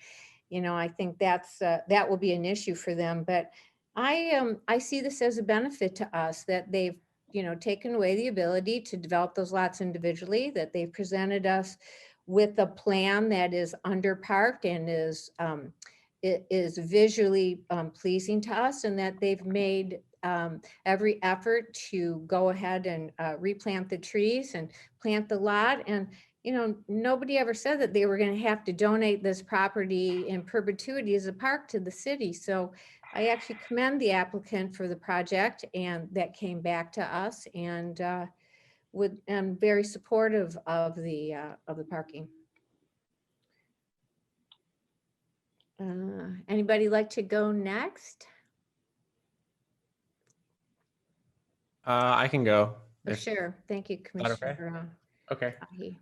you know, I think that's that will be an issue for them. But I see this as a benefit to us, that they've, you know, taken away the ability to develop those lots individually, that they've presented us with a plan that is underparked and is visually pleasing to us, and that they've made every effort to go ahead and replant the trees and plant the lot. And, you know, nobody ever said that they were going to have to donate this property in perpetuity as a park to the city. So I actually commend the applicant for the project and that came back to us, and am very supportive of the parking. Anybody like to go next? I can go. Oh, sure. Thank you, that okay? Commissioner. Okay. Ahi.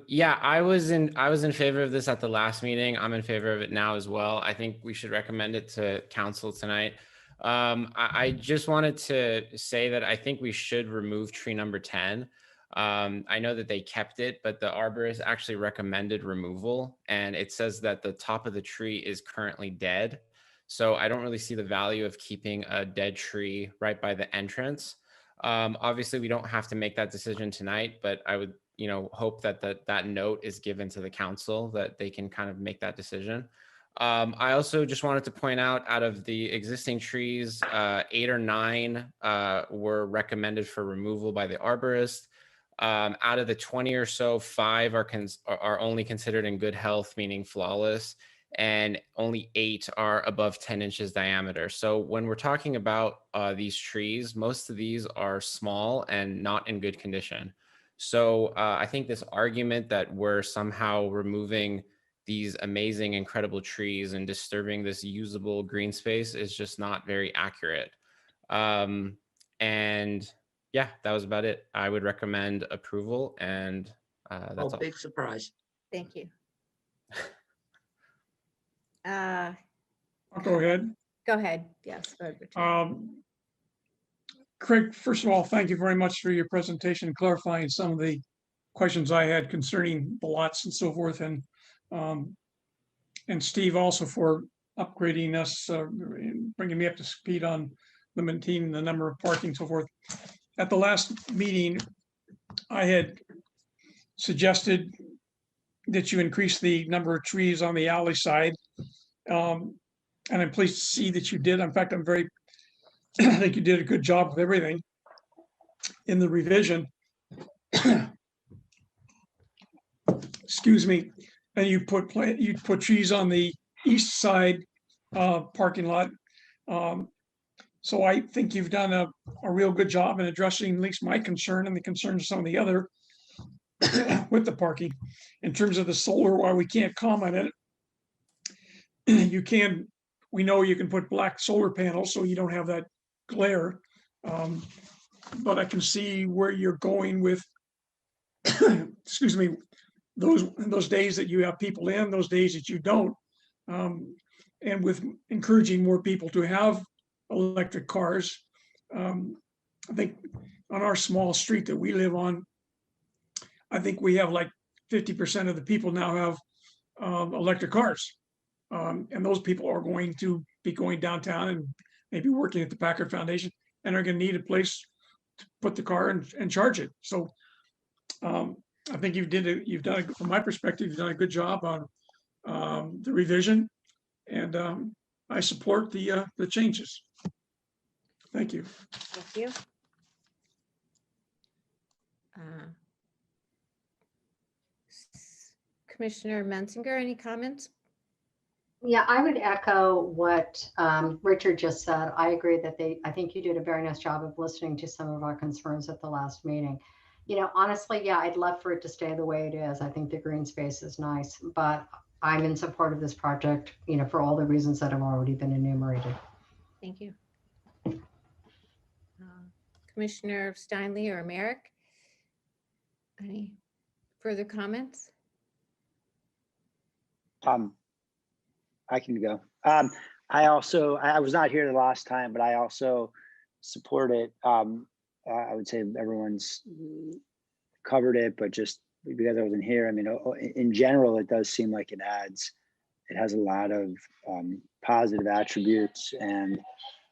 Yeah, I was in favor of this at the last meeting. I'm in favor of it now as well. I think we should recommend it to council tonight. I just wanted to say that I think we should remove tree number 10. I know that they kept it, but the arborist actually recommended removal, and it says that the top of the tree is currently dead. So I don't really see the value of keeping a dead tree right by the entrance. Obviously, we don't have to make that decision tonight, but I would, you know, hope that that note is given to the council, that they can kind of make that decision. I also just wanted to point out of the existing trees, 8 or 9 were recommended for removal by the arborist. Out of the 20 or so, 5 are only considered in good health, meaning flawless, and only 8 are above 10 inches diameter. So when we're talking about these trees, most of these are small and not in good condition. So I think this argument that we're somehow removing these amazing, incredible trees and disturbing this usable green space is just not very accurate. And yeah, that was about it. I would recommend approval, and that's all. Big surprise. Thank you. I'll go ahead. Go ahead. Yes. Go ahead, Richard. Craig, first of all, thank you very much for your presentation, clarifying some of the questions I had concerning the lots and so forth. And Steve also for upgrading us, bringing me up to speed on limiting the number of parking and so forth. At the last meeting, I had suggested that you increase the number of trees on the alley side. And I'm pleased to see that you did. In fact, I think you did a good job with everything in the revision. Excuse me. And you put trees on the east side parking lot. So I think you've done a real good job in addressing at least my concern and the concerns of some of the other with the parking. In terms of the solar, while we can't comment on it, we know you can put black solar panels so you don't have that glare. But I can see where you're going with, excuse me, those days that you have people in, those days that you don't. And with encouraging more people to have electric cars. I think on our small street that we live on, I think we have like 50% of the people now have electric cars. And those people are going to be going downtown and maybe working at the Packard Foundation and are going to need a place to put the car and charge it. So I think from my perspective, you've done a good job on the revision, and I support the changes. Thank you. Thank you. Commissioner Mensinger, any comments? Yeah, I would echo what Richard just said. I agree that I think you did a very nice job of listening to some of our concerns at the last meeting. You know, honestly, yeah, I'd love for it to stay the way it is. I think the green space is nice, but I'm in support of this project, you know, for all the reasons that have already been enumerated. Thank you. Commissioner Steinle or Merrick? Any further comments? I can go. I was not here the last time, but I also support it. I would say everyone's covered it, but just because I wasn't here, I mean, in general, it does seem like it has a lot of positive attributes, and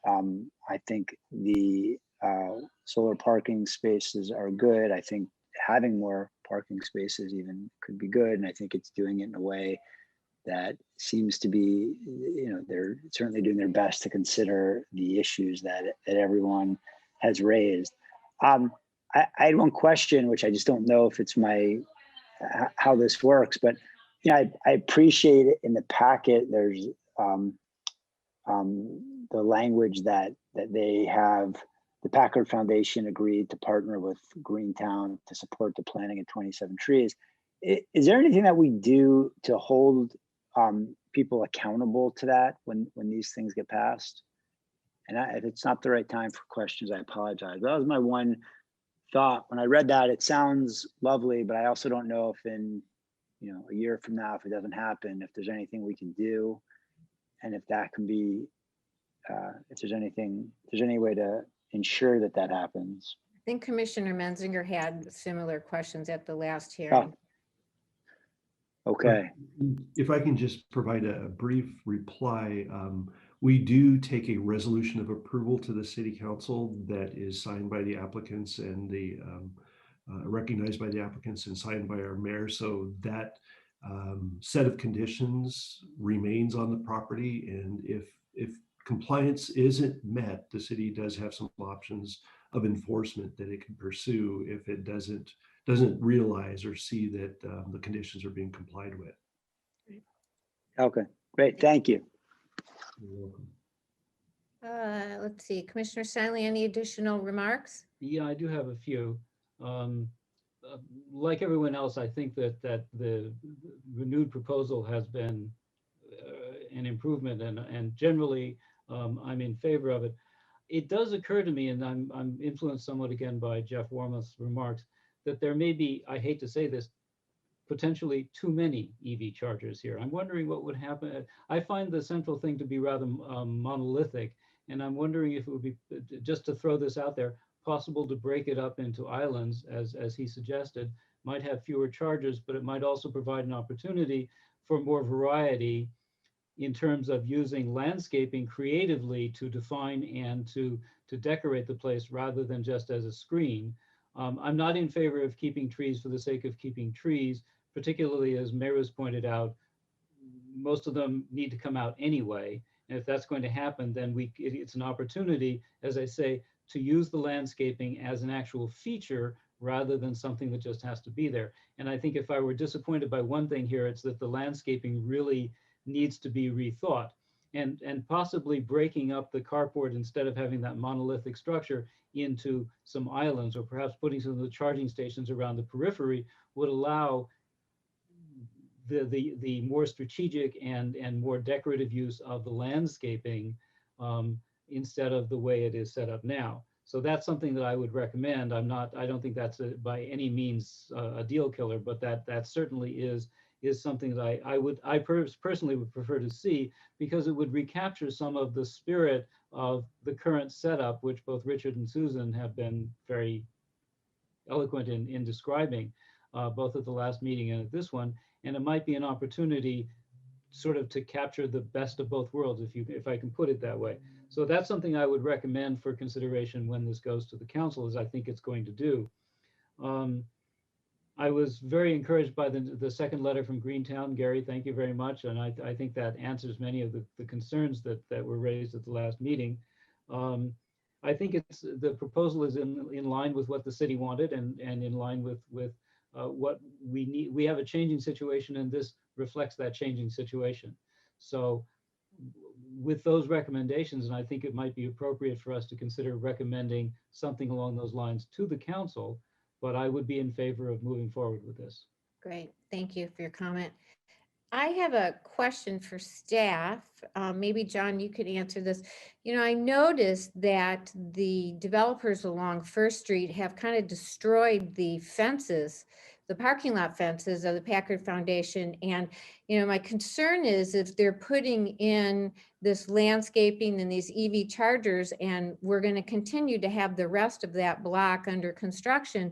I think the solar parking spaces are good. I think having more parking spaces even could be good, and I think it's doing it in a way that seems to be, they're certainly doing their best to consider the issues that everyone has raised. I had one question, which I just don't know if it's how this works, but I appreciate it in the packet. There's the language that they have. The Packard Foundation agreed to partner with Greentown to support the planting of 27 trees. Is there anything that we do to hold people accountable to that when these things get passed? And if it's not the right time for questions, I apologize. That was my one thought. When I read that, it sounds lovely, but I also don't know if in a year from now, if it doesn't happen, if there's anything we can do, and if that can be, if there's any way to ensure that happens. I think Commissioner Menzinger had similar questions at the last hearing. Okay. If I can just provide a brief reply, we do take a resolution of approval to the city council that is signed by the applicants and recognized by the applicants and signed by our mayor. So that set of conditions remains on the property. And if compliance isn't met, the city does have some options of enforcement that it can pursue if it doesn't realize or see that the conditions are being complied with. Okay, great. Thank you. You're welcome. Let's see, Commissioner Steinle, any additional remarks? Yeah, I do have a few. Like everyone else, I think that the renewed proposal has been an improvement, and generally I'm in favor of it. It does occur to me, and I'm influenced somewhat again by Jeff Wormuth's remarks, that there may be, I hate to say this, potentially too many EV chargers here. I'm wondering what would happen. I find the central thing to be rather monolithic, and I'm wondering if it would be, just to throw this out there, possible to break it up into islands, as he suggested, might have fewer chargers, but it might also provide an opportunity for more variety in terms of using landscaping creatively to define and to decorate the place rather than just as a screen. I'm not in favor of keeping trees for the sake of keeping trees, particularly as Mary's pointed out, most of them need to come out anyway. And if that's going to happen, then it's an opportunity, as I say, to use the landscaping as an actual feature rather than something that just has to be there. And I think if I were disappointed by one thing here, it's that the landscaping really needs to be rethought, and possibly breaking up the carport instead of having that monolithic structure into some islands, or perhaps putting some of the charging stations around the periphery would allow the more strategic and more decorative use of the landscaping instead of the way it is set up now. So that's something that I would recommend. I don't think that's by any means a deal killer, but that certainly is something that I personally would prefer to see, because it would recapture some of the spirit of the current setup, which both Richard and Susan have been very eloquent in describing, both at the last meeting and at this one. And it might be an opportunity sort of to capture the best of both worlds, if I can put it that way. So that's something I would recommend for consideration when this goes to the council, as I think it's going to do. I was very encouraged by the second letter from Greentown. Gary, thank you very much. And I think that answers many of the concerns that were raised at the last meeting. I think the proposal is in line with what the city wanted and in line with what we need. We have a changing situation, and this reflects that changing situation. So with those recommendations, and I think it might be appropriate for us to consider recommending something along those lines to the council, but I would be in favor of moving forward with this. Great, thank you for your comment. I have a question for staff. Maybe John, you could answer this. I noticed that the developers along First Street have kind of destroyed the fences, the parking lot fences of the Packard Foundation. And, my concern is if they're putting in this landscaping and these EV chargers, and we're going to continue to have the rest of that block under construction,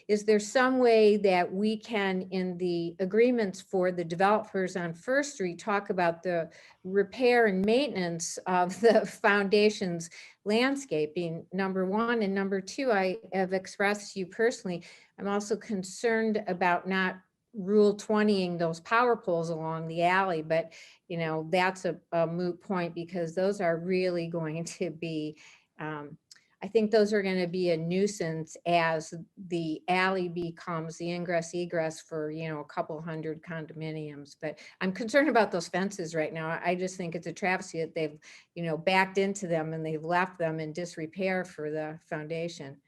is there some way that we can, in the agreements for the developers on First Street, talk about the repair and maintenance of the foundation's landscaping, number one, and number two, I have expressed to you personally, I'm also concerned about not Rule 20ing those power poles along the alley, but that's a moot point because those are really going to be, I think those are going to be a nuisance as the alley becomes the ingress egress for, a couple hundred condominiums. But I'm concerned about those fences right now. I just think it's a travesty that they've, backed into them and they've left them in disrepair for the foundation.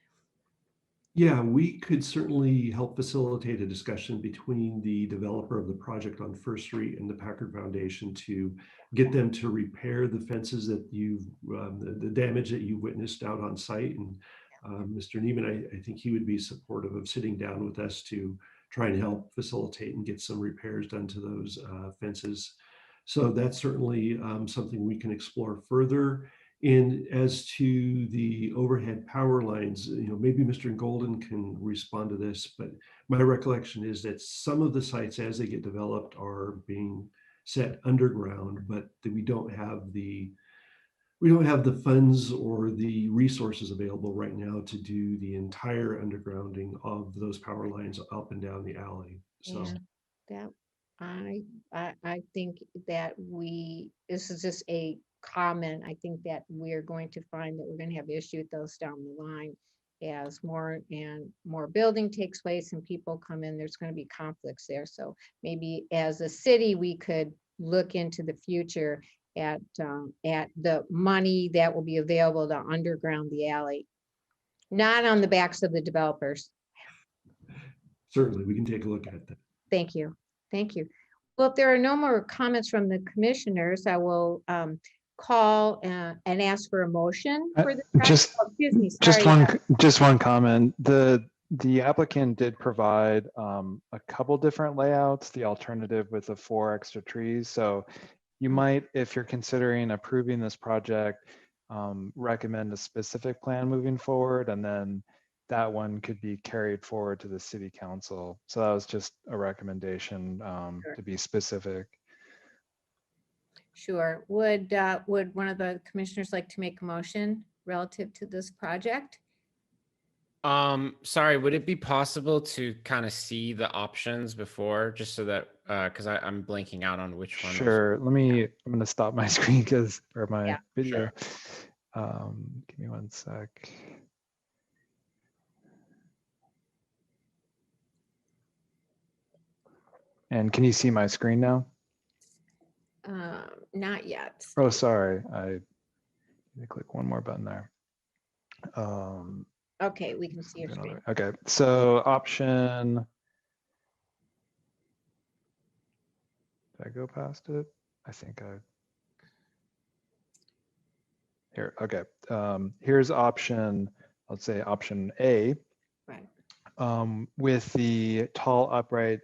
Yeah, we could certainly help facilitate a discussion between the developer of the project on First Street and the Packard Foundation to get them to repair the fences that the damage that you witnessed out on site. And Mr. Neiman, I think he would be supportive of sitting down with us to try and help facilitate and get some repairs done to those fences. So that's certainly something we can explore further. And as to the overhead power lines, maybe Mr. Golden can respond to this, but my recollection is that some of the sites as they get developed are being set underground, but that we don't have the funds or the resources available right now to do the entire undergrounding of those power lines up and down the alley. So Yeah, that I think that this is just a comment. I think that we're going to find that we're going to have issues with those down the line as more and more building takes place and people come in, there's going to be conflicts there. So maybe as a city, we could look into the future at the money that will be available to underground the alley, not on the backs of the developers. certainly we can take a look at that. Thank you. Thank you. Well, if there are no more comments from the commissioners, I will call and ask for a motion for the. Excuse me, sorry. Just one comment. The applicant did provide a couple different layouts, the alternative with the 4 extra trees. So you might, if you're considering approving this project, recommend a specific plan moving forward, and then that one could be carried forward to the city council. So that was just a recommendation to be specific. Sure. Would one of the commissioners like to make a motion relative to this project? Sorry, would it be possible to kind of see the options before, just so that because I'm blanking out on which one? Sure. I'm going to stop my screen or my video. Sure. Give me one sec. And can you see my screen now? Not yet. Oh, sorry. I need to click one more button there. Okay, we can see your screen. Okay, so option. Did I go past it? I think here. Okay, here's option. Let's say option A. Right. With the tall upright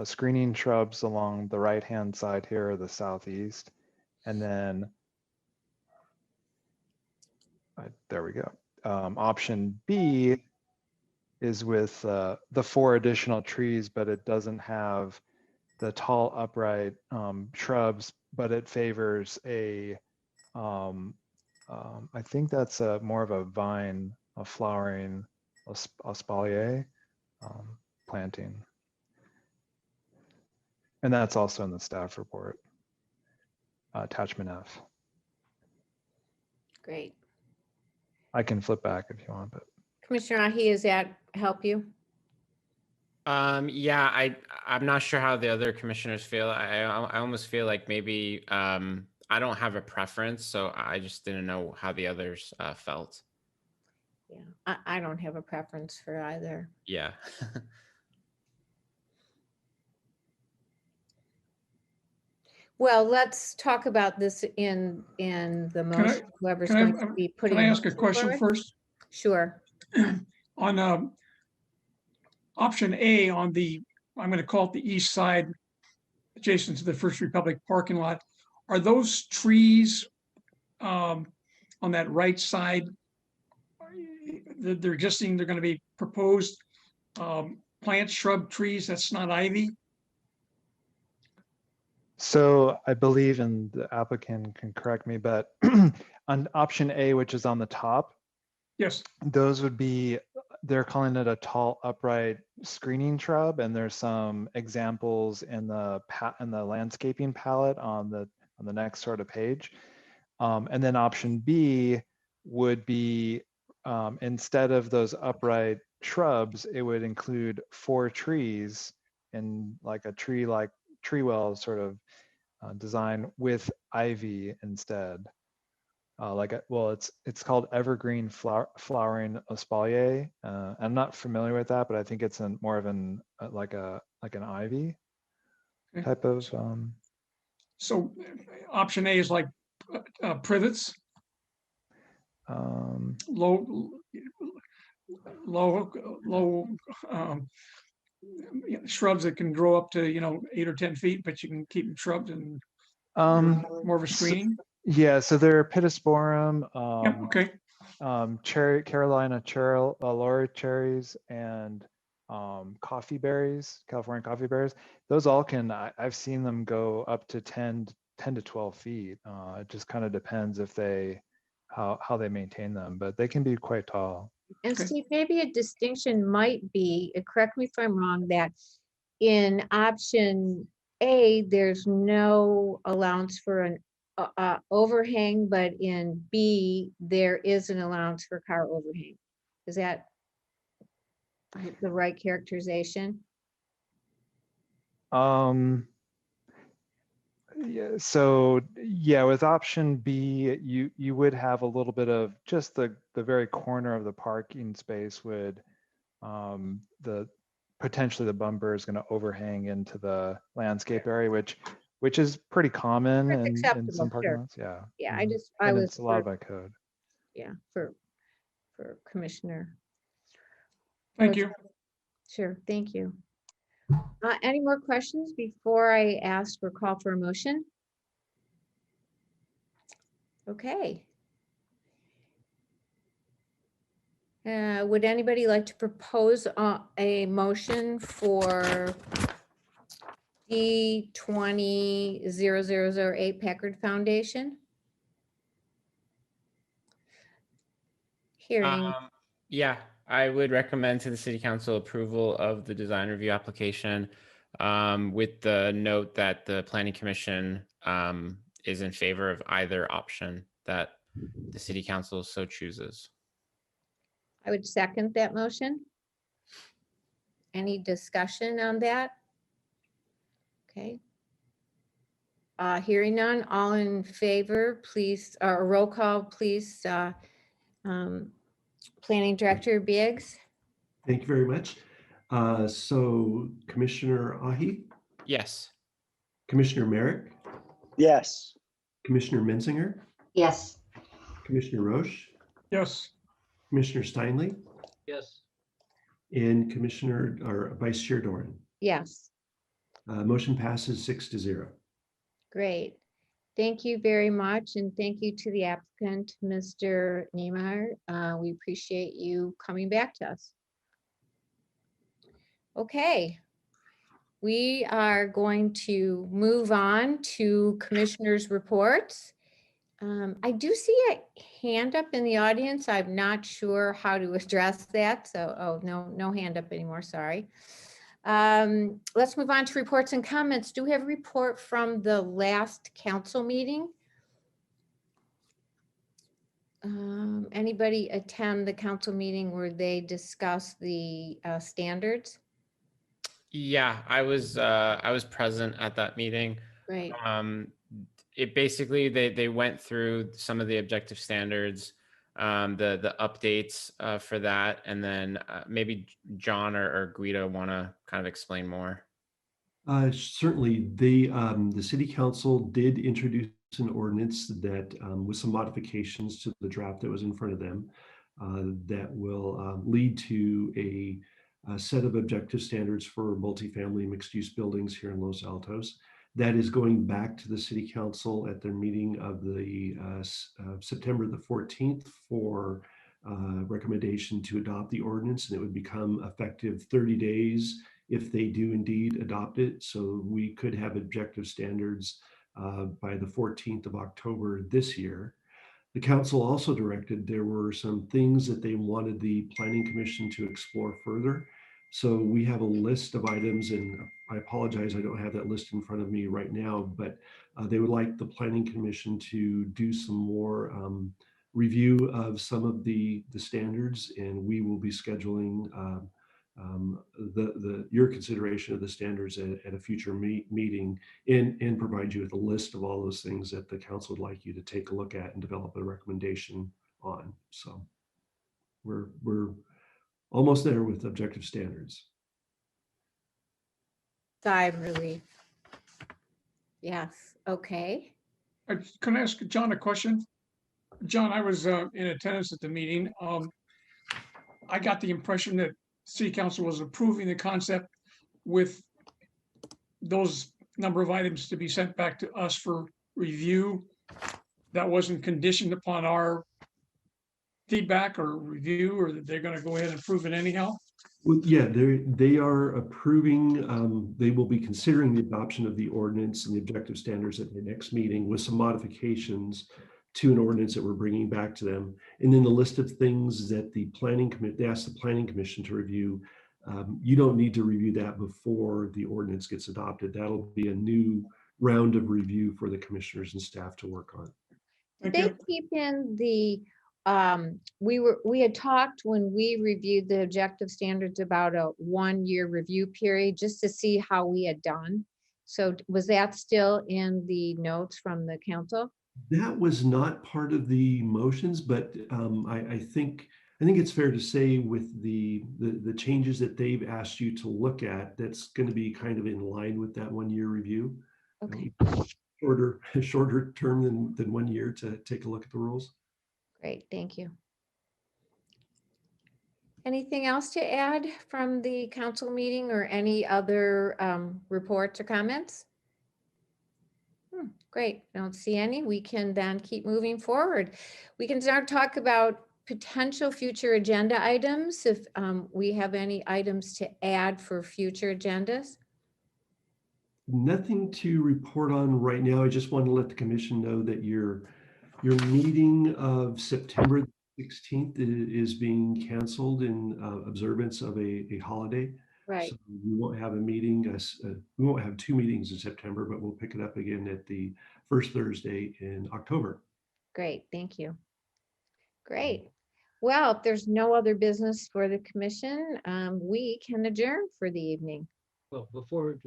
screening shrubs along the right-hand side here, or the southeast, and then there we go. Option B is with the 4 additional trees, but it doesn't have the tall upright shrubs, but it favors I think that's more of a vine, a flowering espalier planting. And that's also in the staff report, attachment F. Great. I can flip back if you want, but. Commissioner Ahi, does that help you? Yeah, I'm not sure how the other commissioners feel. I almost feel like maybe I don't have a preference, so I just didn't know how the others felt. Yeah, I don't have a preference for either. Yeah. Well, let's talk about this in the Can I- motion, whoever's can I- going to be putting. Can I ask a motion question forward. first? Sure. On option A on the, I'm going to call it the east side, adjacent to the First Republic parking lot, are those trees on that right side? They're existing, they're going to be proposed plant shrub trees, that's not ivy? So I believe, and the applicant can correct me, but on option A, which is on the top, Yes. those would be, they're calling it a tall upright screening shrub, and there's some examples in the landscaping palette on the next sort of page. And then option B would be, instead of those upright shrubs, it would include 4 trees in like a tree well sort of design with ivy instead. It's called evergreen flowering espalier. I'm not familiar with that, but I think it's more of like an ivy Okay. type of. So option A is like privets, low shrubs that can grow up to 8 or 10 feet, but you can keep them shrubs and more of a screening. Yeah, so they're pittosporum, Yep, okay. Carolina laurel cherries, and coffee berries, California coffee berries. Those all I've seen them go up to 10 to 12 feet. It just kind of depends if how they maintain them, but they can be quite tall. And Steve, maybe a distinction might be, correct me if I'm wrong, that in option A, there's no allowance for an overhang, but in B, there is an allowance for car overhang. Is that the right characterization? Yeah, so yeah, with option B, you would have a little bit of just the very corner of the parking space would potentially the bumper is going to overhang into the landscape area, which is pretty common in some parking lots. Yeah. Yeah, Mhm. I And was it's allowed by code. Yeah, for Commissioner. Thank you. Sure, thank you. Any more questions before I ask for call for a motion? Okay. Would anybody like to propose a motion for D200008 Packard Foundation? Hearing. Yeah, I would recommend to the city council approval of the design review application with the note that the planning commission is in favor of either option that the city council so chooses. I would second that motion. Any discussion on that? Okay. Hearing none, all in favor, please, roll call, please. Planning Director Biggs. Thank you very much. So Commissioner Ahi, Yes. Commissioner Merrick, Yes. Commissioner Menzinger, Yes. Commissioner Roche, Yes. Commissioner Steinle, Yes. and Commissioner or Vice Chair Doran. Yes. Motion passes 6-0. Great. Thank you very much. And thank you to the applicant, Mr. Niemeyer. We appreciate you coming back to us. Okay. We are going to move on to commissioners' reports. I do see a hand up in the audience. I'm not sure how to address that. So, no hand up anymore. Sorry. Let's move on to reports and comments. Do we have a report from the last council meeting? Anybody attend the council meeting where they discuss the standards? Yeah, I was present at that meeting. Great. It basically they went through some of the objective standards, the updates for that, and then maybe John or Guido want to kind of explain more. Certainly, the city council did introduce an ordinance that with some modifications to the draft that was in front of them that will lead to a set of objective standards for multifamily mixed-use buildings here in Los Altos. That is going back to the city council at their meeting of the September the 14th for recommendation to adopt the ordinance, and it would become effective 30 days if they do indeed adopt it. So we could have objective standards by the 14th of October this year. The council also directed there were some things that they wanted the planning commission to explore further. So we have a list of items, and I apologize, I don't have that list in front of me right now, but they would like the planning commission to do some more review of some of the standards, and we will be scheduling your consideration of the standards at a future meeting and provide you with a list of all those things that the council would like you to take a look at and develop a recommendation on. So we're almost there with objective standards. Sigh of relief. Yes, okay. Can I ask John a question? John, I was in attendance at the meeting. I got the impression that city council was approving the concept with those number of items to be sent back to us for review. That wasn't conditioned upon our feedback or review, or that they're going to go ahead and approve it anyhow? Well, yeah, they are approving, they will be considering the adoption of the ordinance and the objective standards at the next meeting with some modifications to an ordinance that we're bringing back to them. And then the list of things that the planning committee, they asked the planning commission to review. You don't need to review that before the ordinance gets adopted. That'll be a new round of review for the commissioners and staff to work on. Did they keep in the, we had talked when we reviewed the objective standards about a 1-year review period just to see how we had done. So was that still in the notes from the council? That was not part of the motions, but I think it's fair to say with the changes that they've asked you to look at, that's going to be kind of in line with that 1-year review. Okay. Shorter term than 1 year to take a look at the rules. Great, thank you. Anything else to add from the council meeting or any other reports or comments? Great, I don't see any. We can then keep moving forward. We can start talk about potential future agenda items if we have any items to add for future agendas. Nothing to report on right now. I just want to let the commission know that your meeting of September 16th is being canceled in observance of a holiday. Right. So we won't have a meeting. We won't have 2 meetings in September, but we'll pick it up again at the first Thursday in October. Great, thank you. Great. Well, if there's no other business for the commission, we can adjourn for the evening. Well,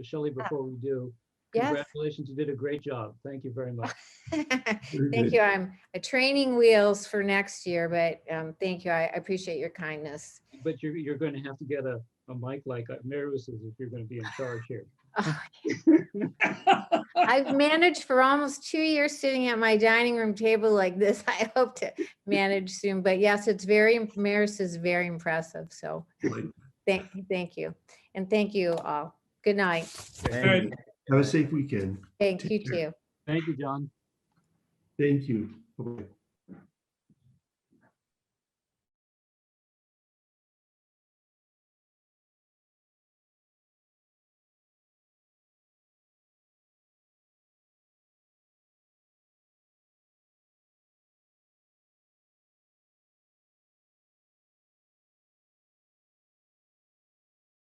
Shelley, before we do, Yes. congratulations, you did a great job. Thank you very much. Thank you. I'm training wheels for next year, but thank you. I appreciate your kindness. But you're going to have to get a mic like Maris's if you're going to be in charge here. I've managed for almost 2 years sitting at my dining room table like this. I hope to manage soon, but yes, Maris is very impressive. So thank you. And thank you all. Good night. Have a safe weekend. Thank you too. Thank you, John. Thank you. Bye-bye.